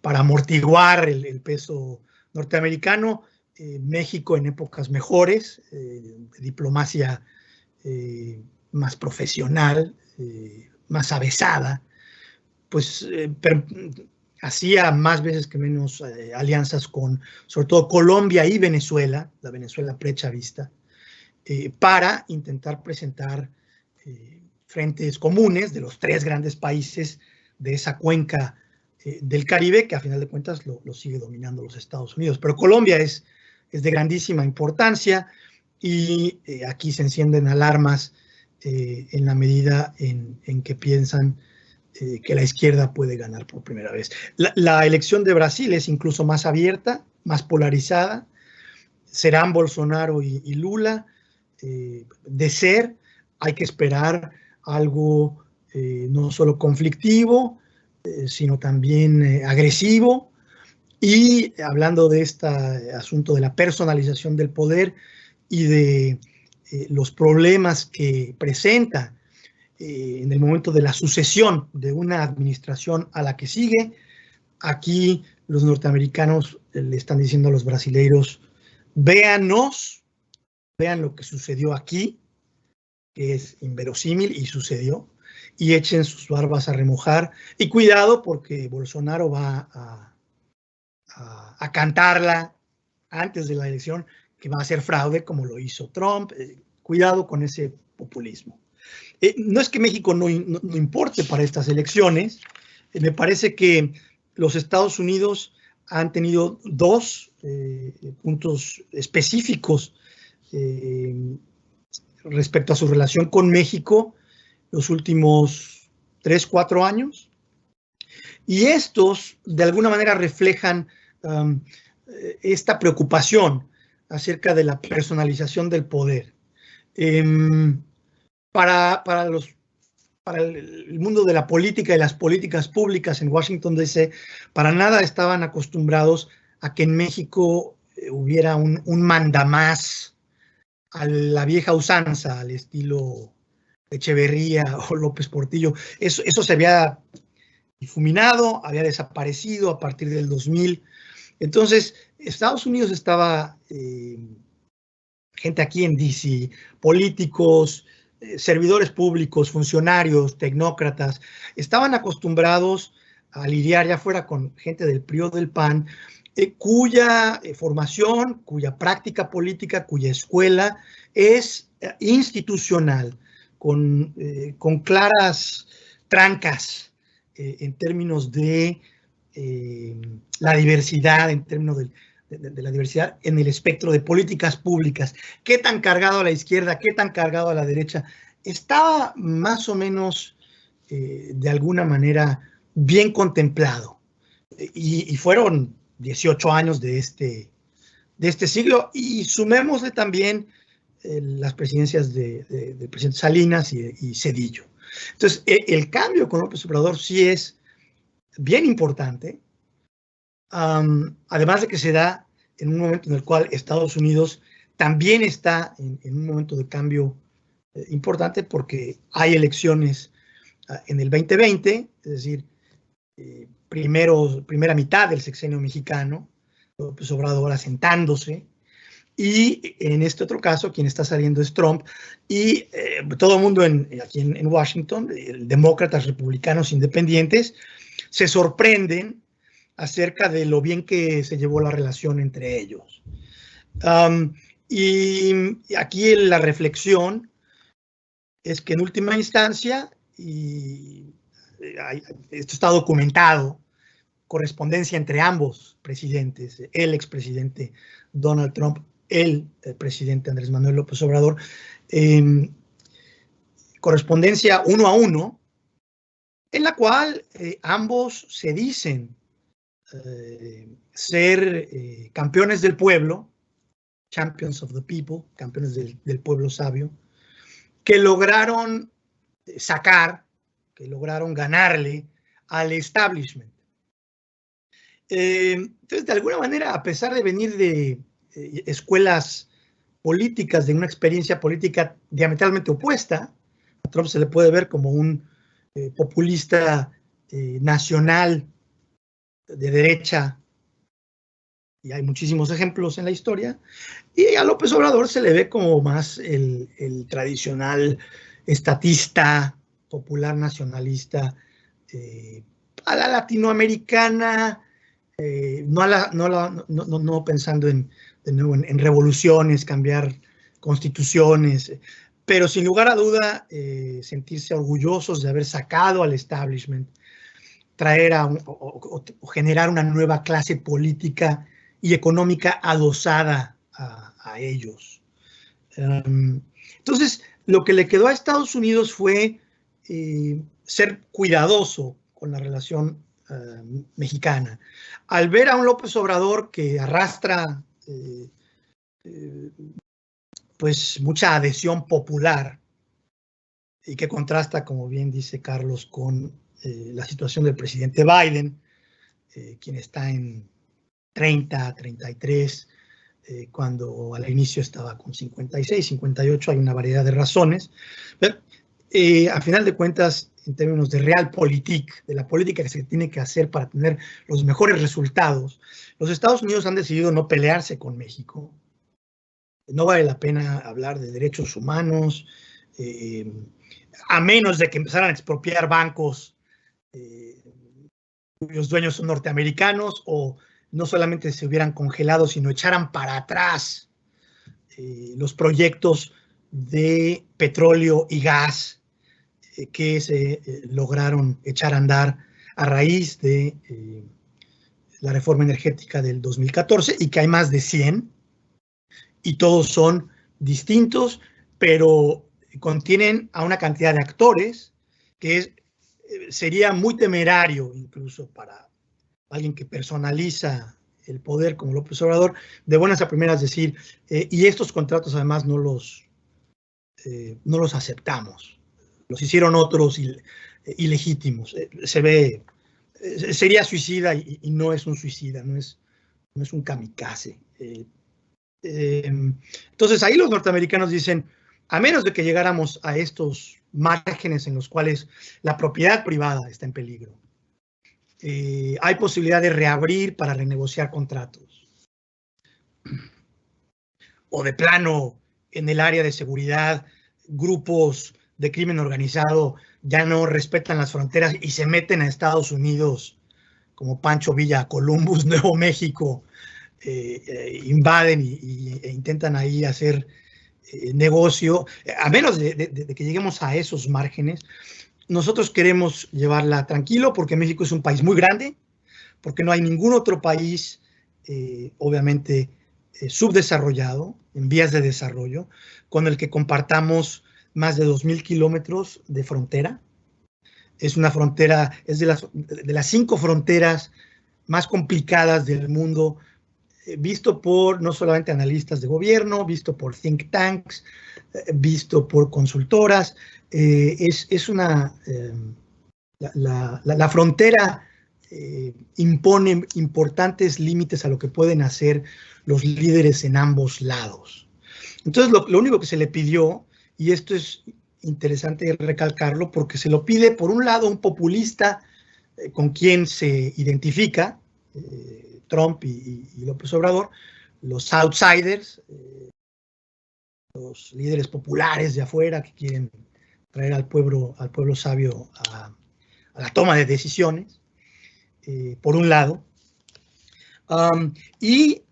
para amortiguar el peso norteamericano, México en épocas mejores, de diplomacia más profesional, más avesada, pues hacía más veces que menos alianzas con, sobre todo, Colombia y Venezuela, la Venezuela prechavista, para intentar presentar frentes comunes de los tres grandes países de esa cuenca del Caribe, que a final de cuentas lo sigue dominando los Estados Unidos. Pero Colombia es de grandísima importancia y aquí se encienden alarmas en la medida en que piensan que la izquierda puede ganar por primera vez. La elección de Brasil es incluso más abierta, más polarizada. Serán Bolsonaro y Lula. De ser, hay que esperar algo no solo conflictivo, sino también agresivo. Y hablando de este asunto de la personalización del poder y de los problemas que presenta en el momento de la sucesión de una administración a la que sigue, aquí los norteamericanos le están diciendo a los brasileiros: véanos, vean lo que sucedió aquí, que es inverosímil y sucedió, y echen sus barbas a remojar. Y cuidado, porque Bolsonaro va a cantarla antes de la elección, que va a ser fraude, como lo hizo Trump. Cuidado con ese populismo. No es que México no importe para estas elecciones. Me parece que los Estados Unidos han tenido dos puntos específicos respecto a su relación con México los últimos 3, 4 años. Y estos, de alguna manera, reflejan esta preocupación acerca de la personalización del poder. Para el mundo de la política y las políticas públicas en Washington, D.C., para nada estaban acostumbrados a que en México hubiera un mandamás a la vieja usanza, al estilo Echeverría o López Portillo. Eso se había difuminado, había desaparecido a partir del 2000. Entonces, Estados Unidos estaba, gente aquí en D.C., políticos, servidores públicos, funcionarios, tecnócratas, estaban acostumbrados a lidiar ya fuera con gente del PRI o del PAN, cuya formación, cuya práctica política, cuya escuela es institucional, con claras trancas en términos de la diversidad, en términos de la diversidad en el espectro de políticas públicas. ¿Qué tan cargado a la izquierda? ¿Qué tan cargado a la derecha? Estaba más o menos, de alguna manera, bien contemplado. Y fueron 18 años de este siglo. Y sumémosle también las presidencias del presidente Salinas y Zedillo. Entonces, el cambio con López Obrador sí es bien importante. Además de que se da en un momento en el cual Estados Unidos también está en un momento de cambio importante, porque hay elecciones en el 2020, es decir, primera mitad del sexenio mexicano, López Obrador asentándose, y en este otro caso quien está saliendo es Trump, y todo el mundo aquí en Washington, demócratas, republicanos, independientes, se sorprenden acerca de lo bien que se llevó la relación entre ellos. Y aquí la reflexión es que en última instancia, y esto está documentado, correspondencia entre ambos presidentes, el expresidente Donald Trump, el presidente Andrés Manuel López Obrador, correspondencia 1 a 1, en la cual ambos se dicen ser campeones del pueblo, champions of the people, campeones del pueblo sabio, que lograron que lograron ganarle al establishment. Entonces, de alguna manera, a pesar de venir de escuelas políticas, de una experiencia política diametralmente opuesta, a Trump se le puede ver como un populista nacional de derecha, y hay muchísimos ejemplos en la historia, y a López Obrador se le ve como más el tradicional estatista, popular nacionalista, a la latinoamericana, no pensando de nuevo en revoluciones, cambiar constituciones, pero sin lugar a duda sentirse orgullosos de haber sacado al establishment, traer o generar una nueva clase política y económica adosada a ellos. Entonces, lo que le quedó a Estados Unidos fue ser cuidadoso con la relación mexicana. Al ver a un López Obrador que arrastra pues mucha adhesión popular y que contrasta, como bien dice Carlos, con la situación del presidente Biden, quien está en 30, 33, cuando al inicio estaba con 56, 58, hay una variedad de razones. Pero, a final de cuentas, en términos de realpolitik, de la política que se tiene que hacer para tener los mejores resultados, los Estados Unidos han decidido no pelearse con México. No vale la pena hablar de derechos humanos, a menos de que empezaran a expropiar bancos cuyos dueños son norteamericanos, o no solamente se hubieran congelado, sino echaran para atrás los proyectos de petróleo y gas que se lograron echar a andar a raíz de la reforma energética del 2014, y que hay más de 100, y todos son distintos, pero contienen a una cantidad de actores que sería muy temerario, incluso para alguien que personaliza el poder como López Obrador, de buenas a primeras decir, y estos contratos además no los aceptamos, los hicieron otros ilegítimos. Sería suicida y no es un suicida, no es un kamikaze. Entonces ahí los norteamericanos dicen, a menos de que llegáramos a estos márgenes en los cuales la propiedad privada está en peligro, hay posibilidad de reabrir para renegociar contratos. O de plano, en el área de seguridad, grupos de crimen organizado ya no respetan las fronteras y se meten a Estados Unidos, como Pancho Villa, Columbus, Nuevo México, invaden e intentan ahí hacer negocio. A menos de que lleguemos a esos márgenes, nosotros queremos llevarla tranquilo, porque México es un país muy grande, porque no hay ningún otro país, obviamente, subdesarrollado, en vías de desarrollo, con el que compartamos más de 2,000 kilómetros de frontera. Es una frontera, es de las 5 fronteras más complicadas del mundo, visto por no solamente analistas de gobierno, visto por think tanks, visto por consultoras. La frontera impone importantes límites a lo que pueden hacer los líderes en ambos lados. Entonces, lo único que se le pidió, y esto es interesante recalcarlo, porque se lo pide, por un lado, un populista con quien se identifica Trump y López Obrador, los outsiders, los líderes populares de afuera que quieren traer al pueblo sabio a la toma de decisiones, por un lado. Y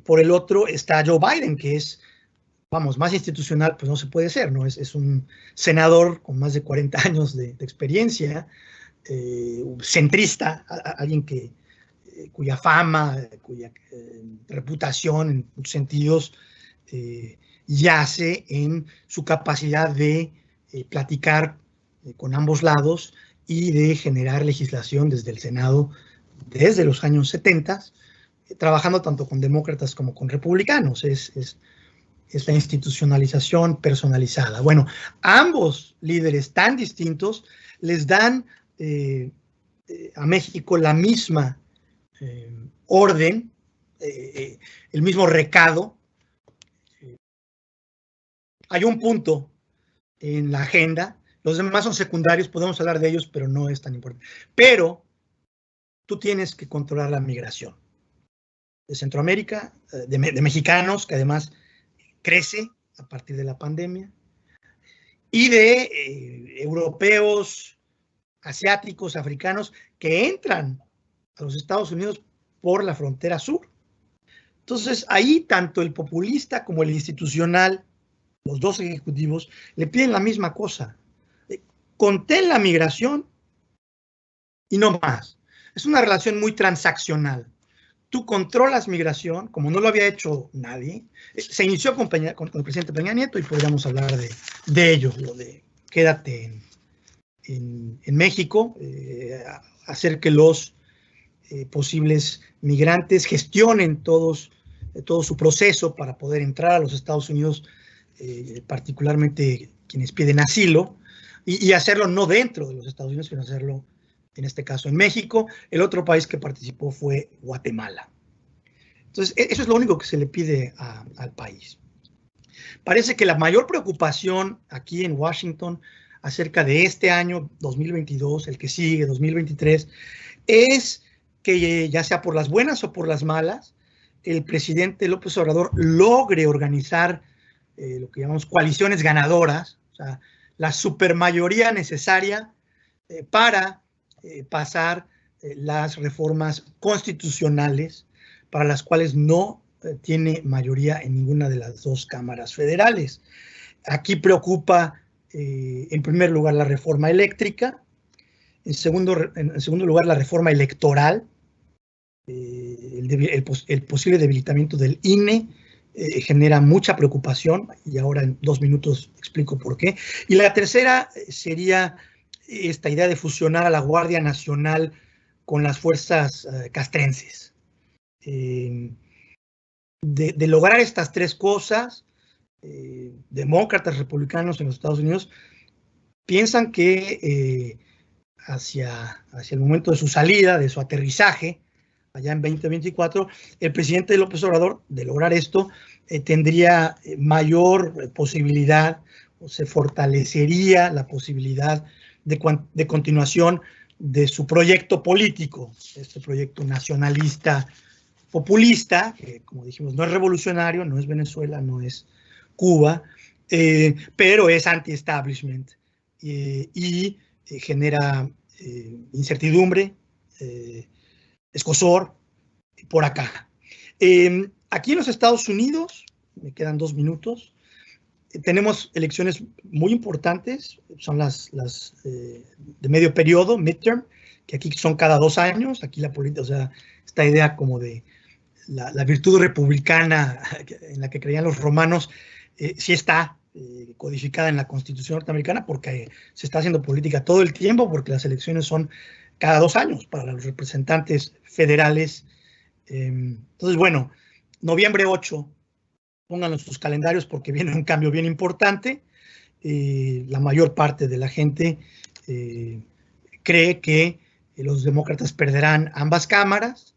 por el otro está Joe Biden, que es, vamos, más institucional, pues no se puede ser, ¿no? Es un senador con más de 40 años de experiencia, centrista, alguien cuya fama, cuya reputación en muchos sentidos yace en su capacidad de platicar con ambos lados y de generar legislación desde el Senado desde los años 70, trabajando tanto con demócratas como con republicanos. Es la institucionalización personalizada. Bueno, ambos líderes tan distintos les dan a México la misma orden, el mismo recado. Hay un punto en la agenda, los demás son secundarios, podemos hablar de ellos, pero no es tan importante. Pero tú tienes que controlar la migración de Centroamérica, de mexicanos, que además crece a partir de la pandemia, y de europeos, asiáticos, africanos, que entran a los Estados Unidos por la frontera sur. Entonces, ahí tanto el populista como el institucional, los dos ejecutivos, le piden la misma cosa. Contén la migración y no más. Es una relación muy transaccional. Tú controlas migración, como no lo había hecho nadie. Se inició con el presidente Peña Nieto y podríamos hablar de ello, lo de quédate en México, hacer que los posibles migrantes gestionen todo su proceso para poder entrar a los Estados Unidos, particularmente quienes piden asilo, y hacerlo no dentro de los Estados Unidos, sino hacerlo, en este caso, en México. El otro país que participó fue Guatemala. Entonces, eso es lo único que se le pide al país. Parece que la mayor preocupación aquí en Washington acerca de este año 2022, el que sigue, 2023, es que ya sea por las buenas o por las malas, el presidente López Obrador logre organizar lo que llamamos coaliciones ganadoras, o sea, la supermayoría necesaria para pasar las reformas constitucionales para las cuales no tiene mayoría en ninguna de las dos cámaras federales. Aquí preocupa, en primer lugar, la reforma eléctrica, en segundo lugar, la reforma electoral, el posible debilitamiento del INE genera mucha preocupación, y ahora en 2 minutos explico por qué. Y la tercera sería esta idea de fusionar a la Guardia Nacional con las fuerzas castrenses. De lograr estas tres cosas, demócratas, republicanos en los Estados Unidos piensan que hacia el momento de su salida, de su aterrizaje, allá en 2024, el presidente López Obrador, de lograr esto, tendría mayor posibilidad, o se fortalecería la posibilidad de continuación de su proyecto político, este proyecto nacionalista populista, que como dijimos no es revolucionario, no es Venezuela, no es Cuba, pero es anti-establishment y genera incertidumbre, escozor por acá. Aquí en los Estados Unidos, me quedan 2 minutos, tenemos elecciones muy importantes, son las de medio periodo, midterm, que aquí son cada 2 años, aquí la política, o sea, esta idea como de la virtud republicana en la que creían los romanos, sí está codificada en la Constitución norteamericana, porque se está haciendo política todo el tiempo, porque las elecciones son cada 2 años para los representantes federales. Entonces, bueno, noviembre 8, pónganlo en sus calendarios porque viene un cambio bien importante. La mayor parte de la gente cree que los demócratas perderán ambas cámaras.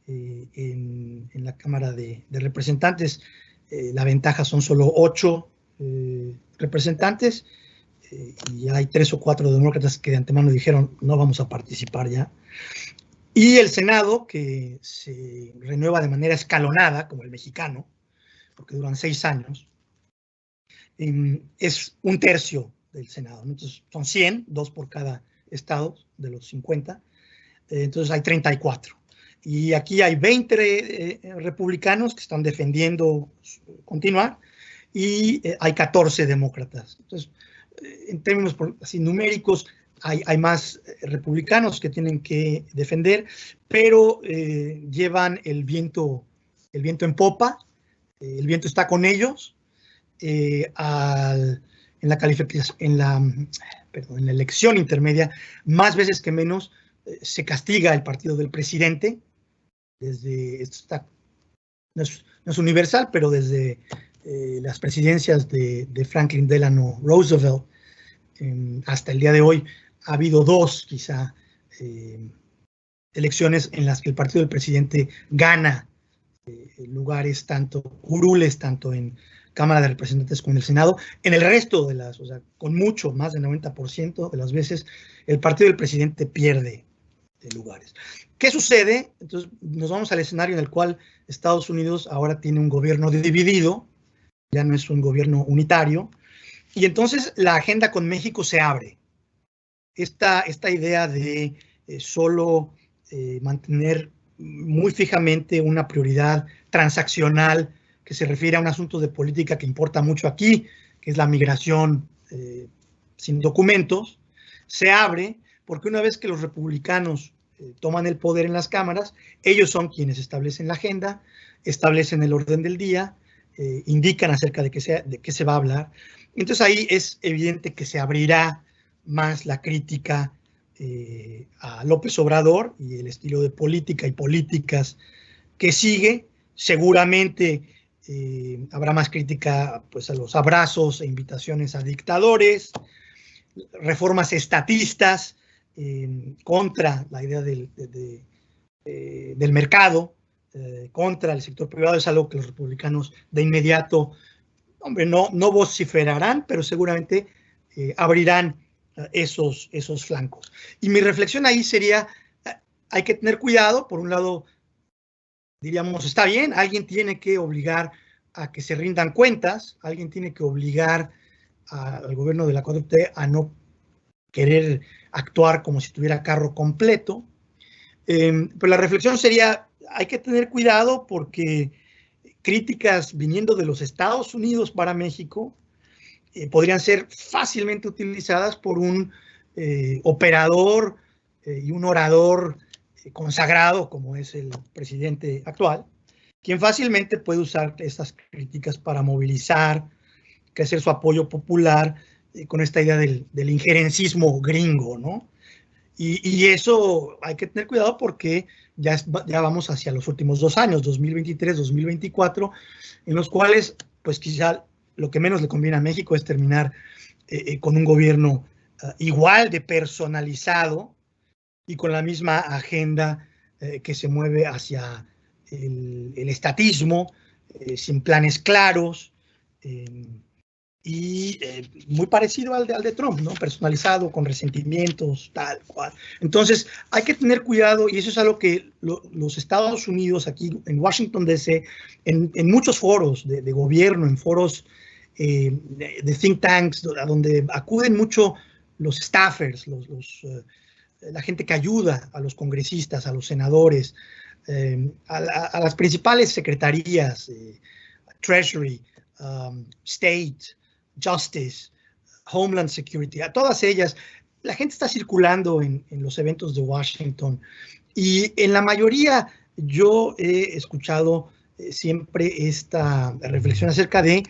En la Cámara de Representantes la ventaja son solo 8 representantes, y hay 3 o 4 demócratas que de antemano dijeron no vamos a participar ya. Y el Senado, que se renueva de manera escalonada, como el mexicano, porque duran 6 años, es 1/3 del Senado, ¿no? Entonces son 100, 2 por cada estado de los 50, entonces hay 34. Y aquí hay 20 republicanos que están defendiendo continuar, y hay 14 demócratas. Entonces, en términos así numéricos, hay más republicanos que tienen que defender, pero llevan el viento en popa, el viento está con ellos. En la elección intermedia, más veces que menos, se castiga el partido del presidente, no es universal, pero desde las presidencias de Franklin Delano Roosevelt hasta el día de hoy ha habido dos, quizá, elecciones en las que el partido del presidente gana lugares, curules, tanto en Cámara de Representantes como en el Senado. En el resto de o sea, con mucho, más del 90% de las veces, el partido del presidente pierde lugares. ¿Qué sucede? Entonces nos vamos al escenario en el cual Estados Unidos ahora tiene un gobierno dividido, ya no es un gobierno unitario, y entonces la agenda con México se abre. Esta idea de solo mantener muy fijamente una prioridad transaccional que se refiere a un asunto de política que importa mucho aquí, que es la migración sin documentos, se abre porque una vez que los republicanos toman el poder en las cámaras, ellos son quienes establecen la agenda, establecen el orden del día, indican acerca de qué se va a hablar. Entonces ahí es evidente que se abrirá más la crítica a López Obrador y el estilo de política y políticas que sigue. Seguramente habrá más crítica, pues, a los abrazos e invitaciones a dictadores, reformas estatistas contra la idea del mercado, contra el sector privado. Es algo que los republicanos de inmediato, hombre, no vociferarán, pero seguramente abrirán esos flancos. Y mi reflexión ahí sería, hay que tener cuidado. Por un lado, diríamos, está bien, alguien tiene que obligar a que se rindan cuentas, alguien tiene que obligar al gobierno de la 4T a no querer actuar como si tuviera carro completo. Pero la reflexión sería, hay que tener cuidado porque críticas viniendo de los Estados Unidos para México podrían ser fácilmente utilizadas por un operador y un orador consagrado como es el presidente actual, quien fácilmente puede usar estas críticas para movilizar, crecer su apoyo popular con esta idea del injerencismo gringo, ¿no? Y eso hay que tener cuidado porque ya vamos hacia los últimos 2 años, 2023, 2024, en los cuales, pues quizá lo que menos le conviene a México es terminar con un gobierno igual de personalizado y con la misma agenda que se mueve hacia el estatismo, sin planes claros, y muy parecido al de Trump, ¿no? Personalizado, con resentimientos, tal cual. Entonces, hay que tener cuidado, y eso es algo que los Estados Unidos, aquí en Washington DC, en muchos foros de gobierno, en foros de think tanks, a donde acuden mucho los staffers, la gente que ayuda a los congresistas, a los senadores, a las principales secretarías, Treasury, State, Justice, Homeland Security, a todas ellas. La gente está circulando en los eventos de Washington y en la mayoría yo he escuchado siempre esta reflexión acerca de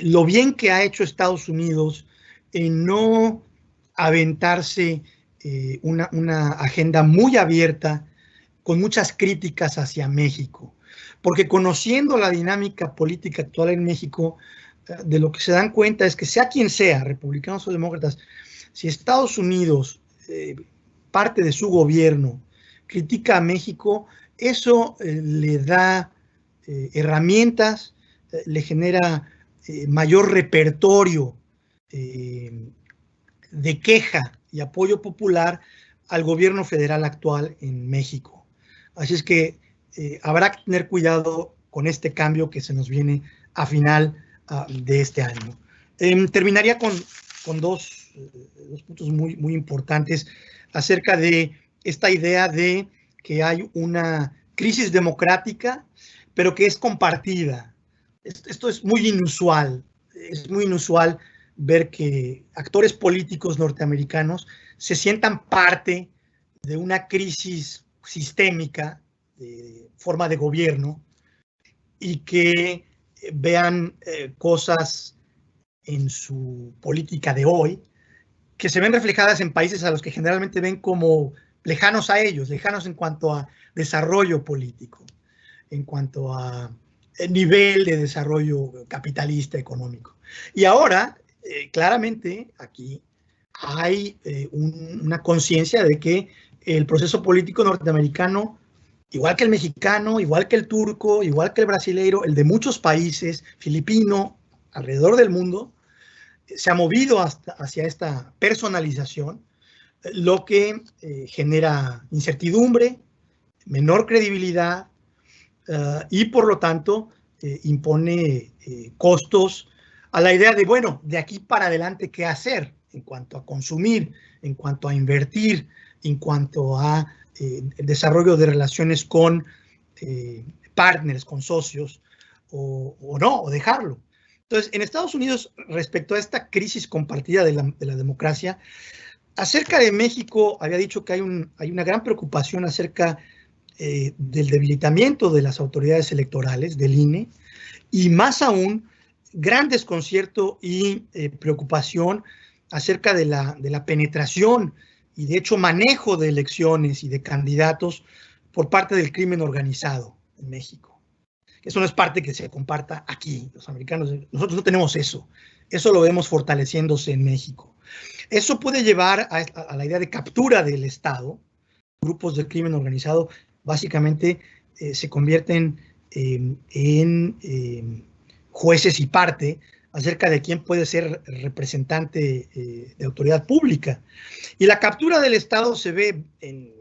lo bien que ha hecho Estados Unidos en no aventarse una agenda muy abierta con muchas críticas hacia México, porque conociendo la dinámica política actual en México, de lo que se dan cuenta es que sea quien sea, republicanos o demócratas, si Estados Unidos, parte de su gobierno, critica a México, eso le da herramientas, le genera mayor repertorio de queja y apoyo popular al gobierno federal actual en México. Así es que habrá que tener cuidado con este cambio que se nos viene a final de este año. Terminaría con dos puntos muy importantes acerca de esta idea de que hay una crisis democrática, pero que es compartida. Esto es muy inusual. Es muy inusual ver que actores políticos norteamericanos se sientan parte de una crisis sistémica de forma de gobierno y que vean cosas en su política de hoy que se ven reflejadas en países a los que generalmente ven como lejanos a ellos, lejanos en cuanto a desarrollo político, en cuanto a nivel de desarrollo capitalista económico. Y ahora, claramente, aquí hay una conciencia de que el proceso político norteamericano, igual que el mexicano, igual que el turco, igual que el brasileiro, el de muchos países, filipino, alrededor del mundo, se ha movido hacia esta personalización, lo que genera incertidumbre, menor credibilidad y por lo tanto impone costos a la idea de, bueno, de aquí para adelante, ¿qué hacer en cuanto a consumir, en cuanto a invertir, en cuanto a el desarrollo de relaciones con partners, con socios, o no, o dejarlo? Entonces, en Estados Unidos, respecto a esta crisis compartida de la democracia, acerca de México, había dicho que hay una gran preocupación acerca del debilitamiento de las autoridades electorales, del INE, y más aún, gran desconcierto y preocupación acerca de la penetración y, de hecho, manejo de elecciones y de candidatos por parte del crimen organizado en México. Eso no es parte que se comparta aquí, los americanos. Nosotros no tenemos eso. Eso lo vemos fortaleciéndose en México. Eso puede llevar a la idea de captura del Estado. Grupos de crimen organizado básicamente se convierten en jueces y parte acerca de quién puede ser representante de autoridad pública. Y la captura del Estado se ve en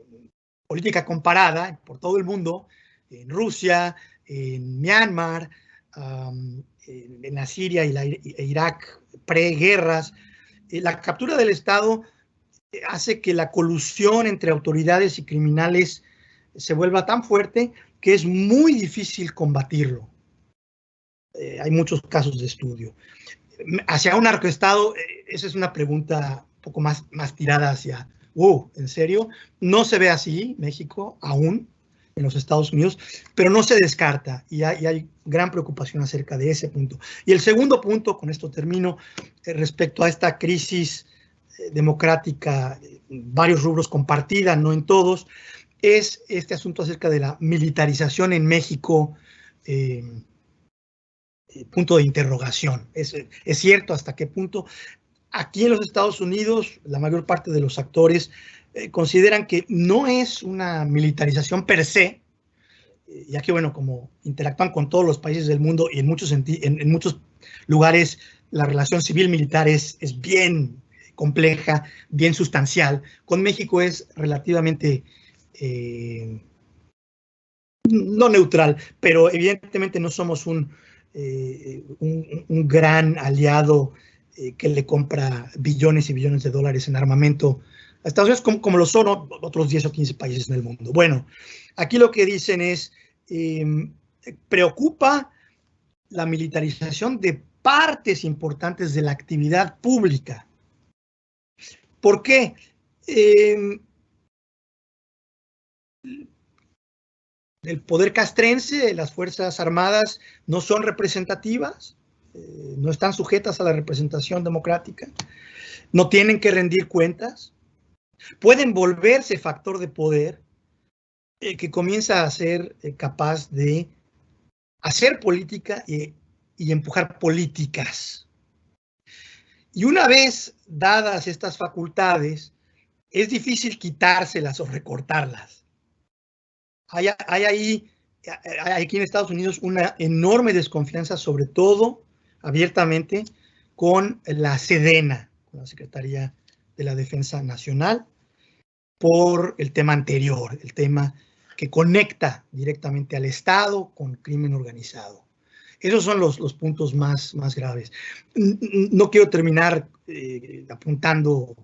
política comparada por todo el mundo, en Rusia, en Myanmar, en la Siria e Irak, preguerras. La captura del Estado hace que la colusión entre autoridades y criminales se vuelva tan fuerte que es muy difícil combatirlo. Hay muchos casos de estudio. Hacia un narcoestado, esa es una pregunta un poco más tirada hacia, ¿en serio? No se ve así México aún en los Estados Unidos, pero no se descarta y hay gran preocupación acerca de ese punto. Y el segundo punto, con esto termino, respecto a esta crisis democrática, varios rubros compartida, no en todos, es este asunto acerca de la militarización en México, punto de interrogación. ¿Es cierto hasta qué punto? Aquí en los Estados Unidos, la mayor parte de los actores consideran que no es una militarización per se, ya que, bueno, como interactúan con todos los países del mundo y en muchos lugares la relación civil-militar es bien compleja, bien sustancial. Con México es relativamente no neutral, pero evidentemente no somos un gran aliado que le compra billones y billones de dólares en armamento a Estados Unidos, como lo son otros 10 o 15 países en el mundo. Bueno, aquí lo que dicen es, preocupa la militarización de partes importantes de la actividad pública. ¿Por qué? El poder castrense, las Fuerzas Armadas no son representativas, no están sujetas a la representación democrática, no tienen que rendir cuentas, pueden volverse factor de poder que comienza a ser capaz de hacer política y empujar políticas. Y una vez dadas estas facultades, es difícil quitárselas o recortarlas. Hay aquí en Estados Unidos una enorme desconfianza, sobre todo abiertamente, con la Sedena, con la Secretaría de la Defensa Nacional, por el tema anterior, el tema que conecta directamente al Estado con crimen organizado. Esos son los puntos más graves. No quiero terminar apuntando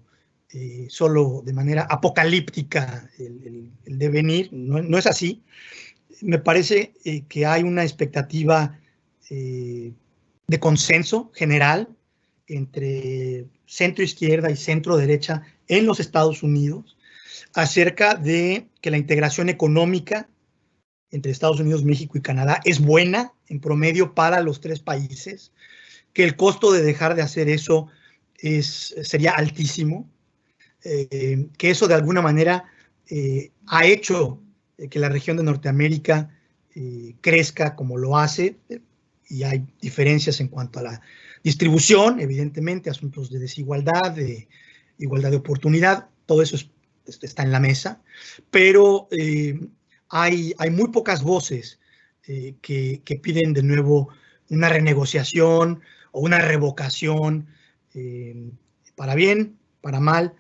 solo de manera apocalíptica el devenir, no es así. Me parece que hay una expectativa de consenso general entre centro izquierda y centro derecha en los Estados Unidos acerca de que la integración económica entre Estados Unidos, México y Canadá es buena en promedio para los tres países, que el costo de dejar de hacer eso sería altísimo, que eso de alguna manera ha hecho que la región de Norteamérica crezca como lo hace, y hay diferencias en cuanto a la distribución, evidentemente, asuntos de desigualdad, de igualdad de oportunidad, todo eso está en la mesa, pero hay muy pocas voces que piden de nuevo una renegociación o una revocación, para bien, para mal.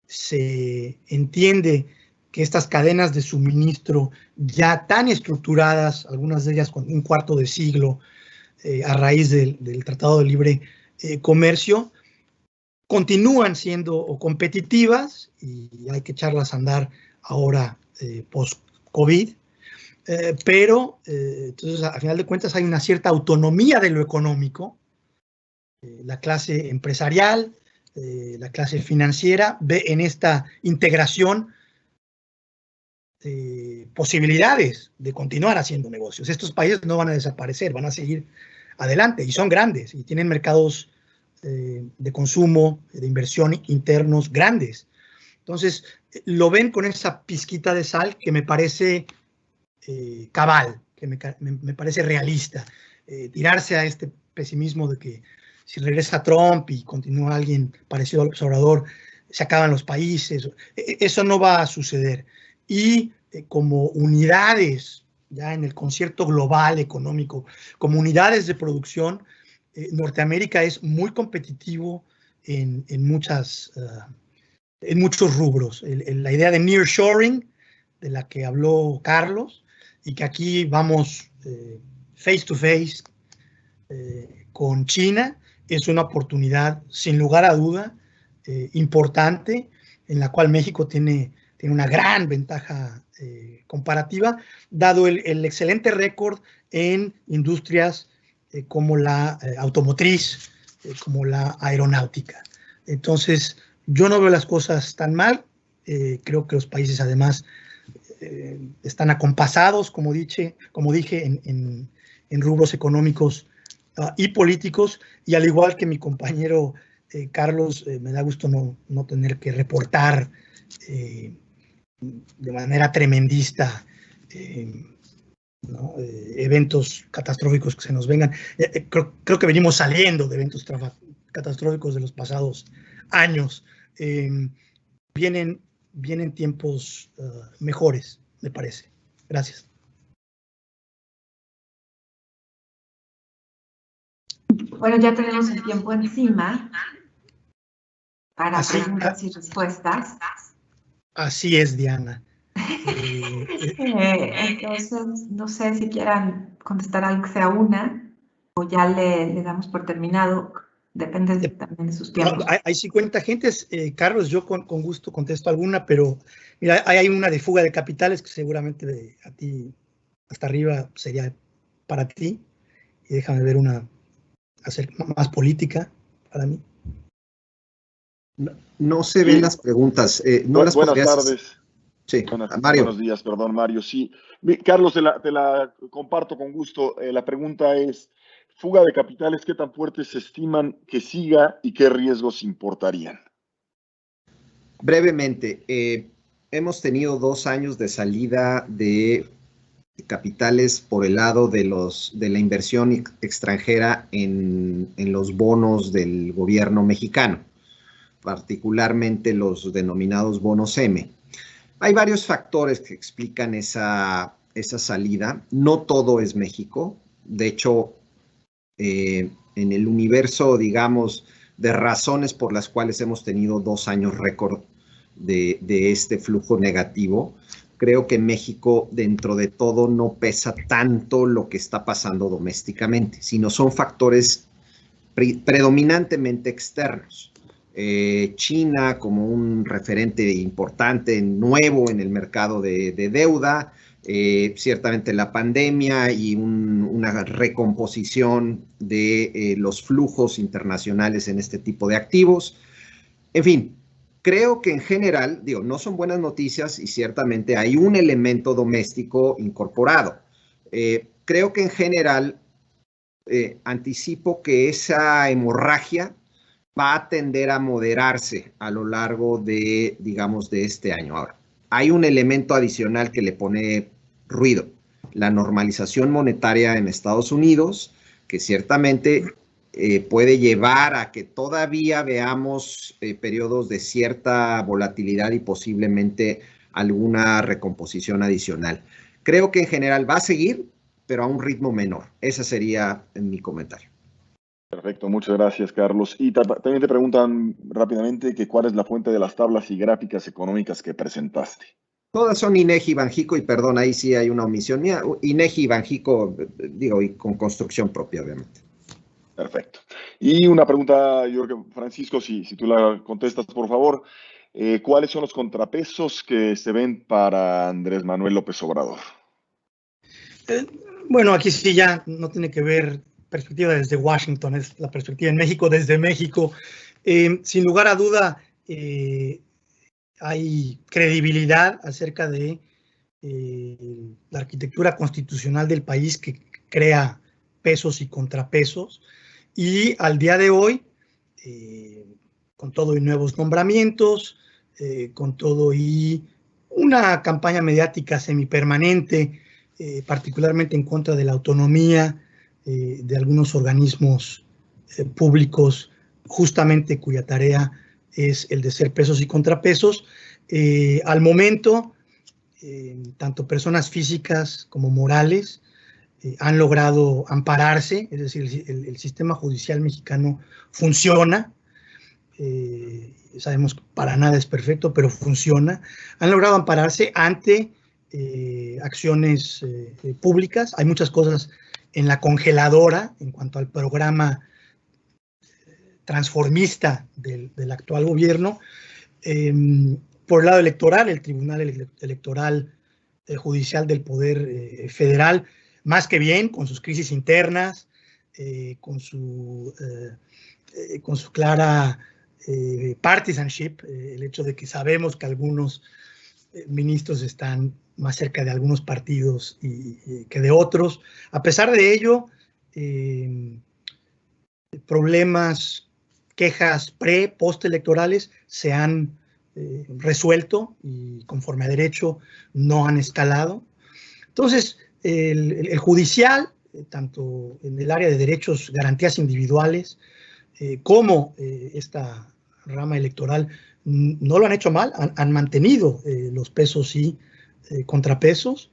Se entiende que estas cadenas de suministro ya tan estructuradas, algunas de ellas con un cuarto de siglo a raíz del Tratado de Libre Comercio, continúan siendo competitivas y hay que echarlas a andar ahora post-COVID, pero entonces a final de cuentas hay una cierta autonomía de lo económico. La clase empresarial, la clase financiera ve en esta integración posibilidades de continuar haciendo negocios. Estos países no van a desaparecer, van a seguir adelante y son grandes y tienen mercados de consumo, de inversión internos grandes. Entonces, lo ven con esa pizquita de sal que me parece cabal, que me parece realista. Tirarse a este pesimismo de que si regresa Trump y continúa alguien parecido al observador, se acaban los países. Eso no va a suceder. Y como unidades, ya en el concierto global económico, como unidades de producción, Norteamérica es muy competitivo en muchos rubros. La idea de nearshoring, de la que habló Carlos, y que aquí vamos face to face con China, es una oportunidad sin lugar a duda importante, en la cual México tiene una gran ventaja comparativa, dado el excelente récord en industrias como la automotriz, como la aeronáutica. Entonces, yo no veo las cosas tan mal. Creo que los países además están acompasados, como dije, en rubros económicos y políticos, y al igual que mi compañero Carlos, me da gusto no tener que reportar de manera tremendista ¿no? Eventos catastróficos que se nos vengan. Creo que venimos saliendo de eventos catastróficos de los pasados años. Vienen tiempos mejores, me parece. Gracias. Bueno, ya tenemos el tiempo encima para preguntas y respuestas. Así es, Diana. Entonces, no sé si quieran contestar algo que sea una o ya le damos por terminado. Depende también de sus tiempos. No, hay 50 gentes. Carlos, yo con gusto contesto alguna, pero mira, hay una de fuga de capitales que seguramente a ti hasta arriba sería para ti. Y déjame ver una más política para mí. No se ven las preguntas. Buenas tardes. Sí, Mario. Buenos días, perdón, Mario. Sí, Carlos, te la comparto con gusto. La pregunta es, fuga de capitales, ¿qué tan fuertes se estiman que siga y qué riesgos importarían? Brevemente, hemos tenido 2 años de salida de capitales por el lado de la inversión extranjera en los bonos del gobierno mexicano, particularmente los denominados bonos M. Hay varios factores que explican esa salida. No todo es México. De hecho, en el universo, digamos, de razones por las cuales hemos tenido 2 años récord de este flujo negativo, creo que México, dentro de todo, no pesa tanto lo que está pasando domésticamente, sino son factores predominantemente externos. China como un referente importante, nuevo en el mercado de deuda, ciertamente la pandemia y una recomposición de los flujos internacionales en este tipo de activos. En fin, creo que en general, no son buenas noticias y ciertamente hay un elemento doméstico incorporado. Creo que en general anticipo que esa hemorragia va a tender a moderarse a lo largo de, digamos, de este año. Ahora, hay un elemento adicional que le pone ruido, la normalización monetaria en Estados Unidos, que ciertamente puede llevar a que todavía veamos periodos de cierta volatilidad y posiblemente alguna recomposición adicional. Creo que en general va a seguir, pero a un ritmo menor. Ese sería mi comentario. Perfecto, muchas gracias, Carlos. Y también te preguntan rápidamente que cuál es la fuente de las tablas y gráficas económicas que presentaste. Todas son INEGI y Banjico, y perdón, ahí sí hay una omisión mía. INEGI y Banjico, digo, y con construcción propia, obviamente. Perfecto. Y una pregunta, yo creo que Francisco, si tú la contestas, por favor. ¿Cuáles son los contrapesos que se ven para Andrés Manuel López Obrador? Bueno, aquí sí ya no tiene que ver perspectiva desde Washington, es la perspectiva en México desde México. Sin lugar a duda, hay credibilidad acerca de la arquitectura constitucional del país que crea pesos y contrapesos. Y al día de hoy, con todo y nuevos nombramientos, con todo y una campaña mediática semipermanente, particularmente en contra de la autonomía de algunos organismos públicos, justamente cuya tarea es el de ser pesos y contrapesos. Al momento, tanto personas físicas como morales han logrado ampararse, es decir, el sistema judicial mexicano funciona. Sabemos que para nada es perfecto, pero funciona. Han logrado ampararse ante acciones públicas. Hay muchas cosas en la congeladora en cuanto al programa transformista del actual gobierno. Por el lado electoral, el Tribunal Electoral Judicial del Poder Federal, más que bien, con sus crisis internas, con su clara partisanship, el hecho de que sabemos que algunos ministros están más cerca de algunos partidos que de otros. A pesar de ello, problemas, quejas postelectorales se han resuelto y conforme a derecho no han escalado. Entonces, el judicial, tanto en el área de derechos, garantías individuales, como esta rama electoral, no lo han hecho mal, han mantenido los pesos y contrapesos.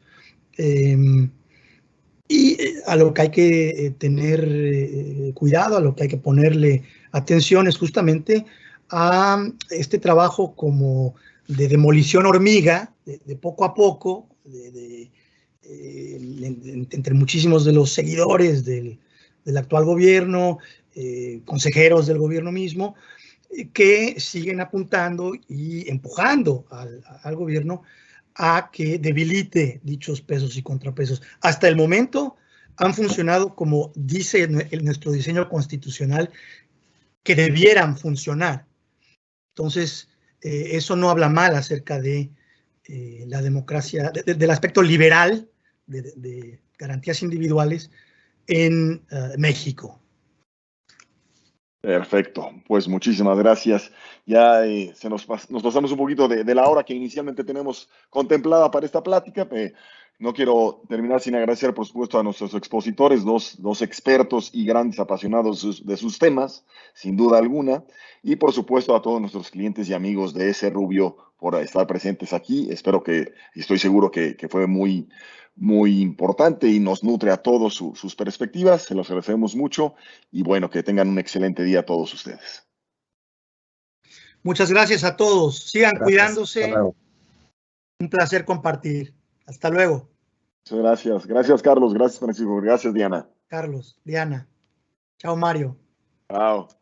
Y a lo que hay que tener cuidado, a lo que hay que ponerle atención es justamente a este trabajo como de demolición hormiga, de poco a poco, entre muchísimos de los seguidores del actual gobierno, consejeros del gobierno mismo, que siguen apuntando y empujando al gobierno a que debilite dichos pesos y contrapesos. Hasta el momento han funcionado como dice nuestro diseño constitucional que debieran funcionar. Entonces, eso no habla mal acerca de la democracia, del aspecto liberal de garantías individuales en México. Perfecto, pues muchísimas gracias. Ya nos pasamos un poquito de la hora que inicialmente tenemos contemplada para esta plática. No quiero terminar sin agradecer, por supuesto, a nuestros expositores, dos expertos y grandes apasionados de sus temas, sin duda alguna. Y, por supuesto, a todos nuestros clientes y amigos de S. Rubio por estar presentes aquí. Estoy seguro que fue muy importante y nos nutre a todos sus perspectivas. Se los agradecemos mucho y bueno, que tengan un excelente día a todos ustedes. Muchas gracias a todos. Sigan cuidándose. Un placer compartir. Hasta luego. Muchas gracias. Gracias, Carlos. Gracias, Francisco. Gracias, Diana. Carlos, Diana. Chao, Mario. Chao.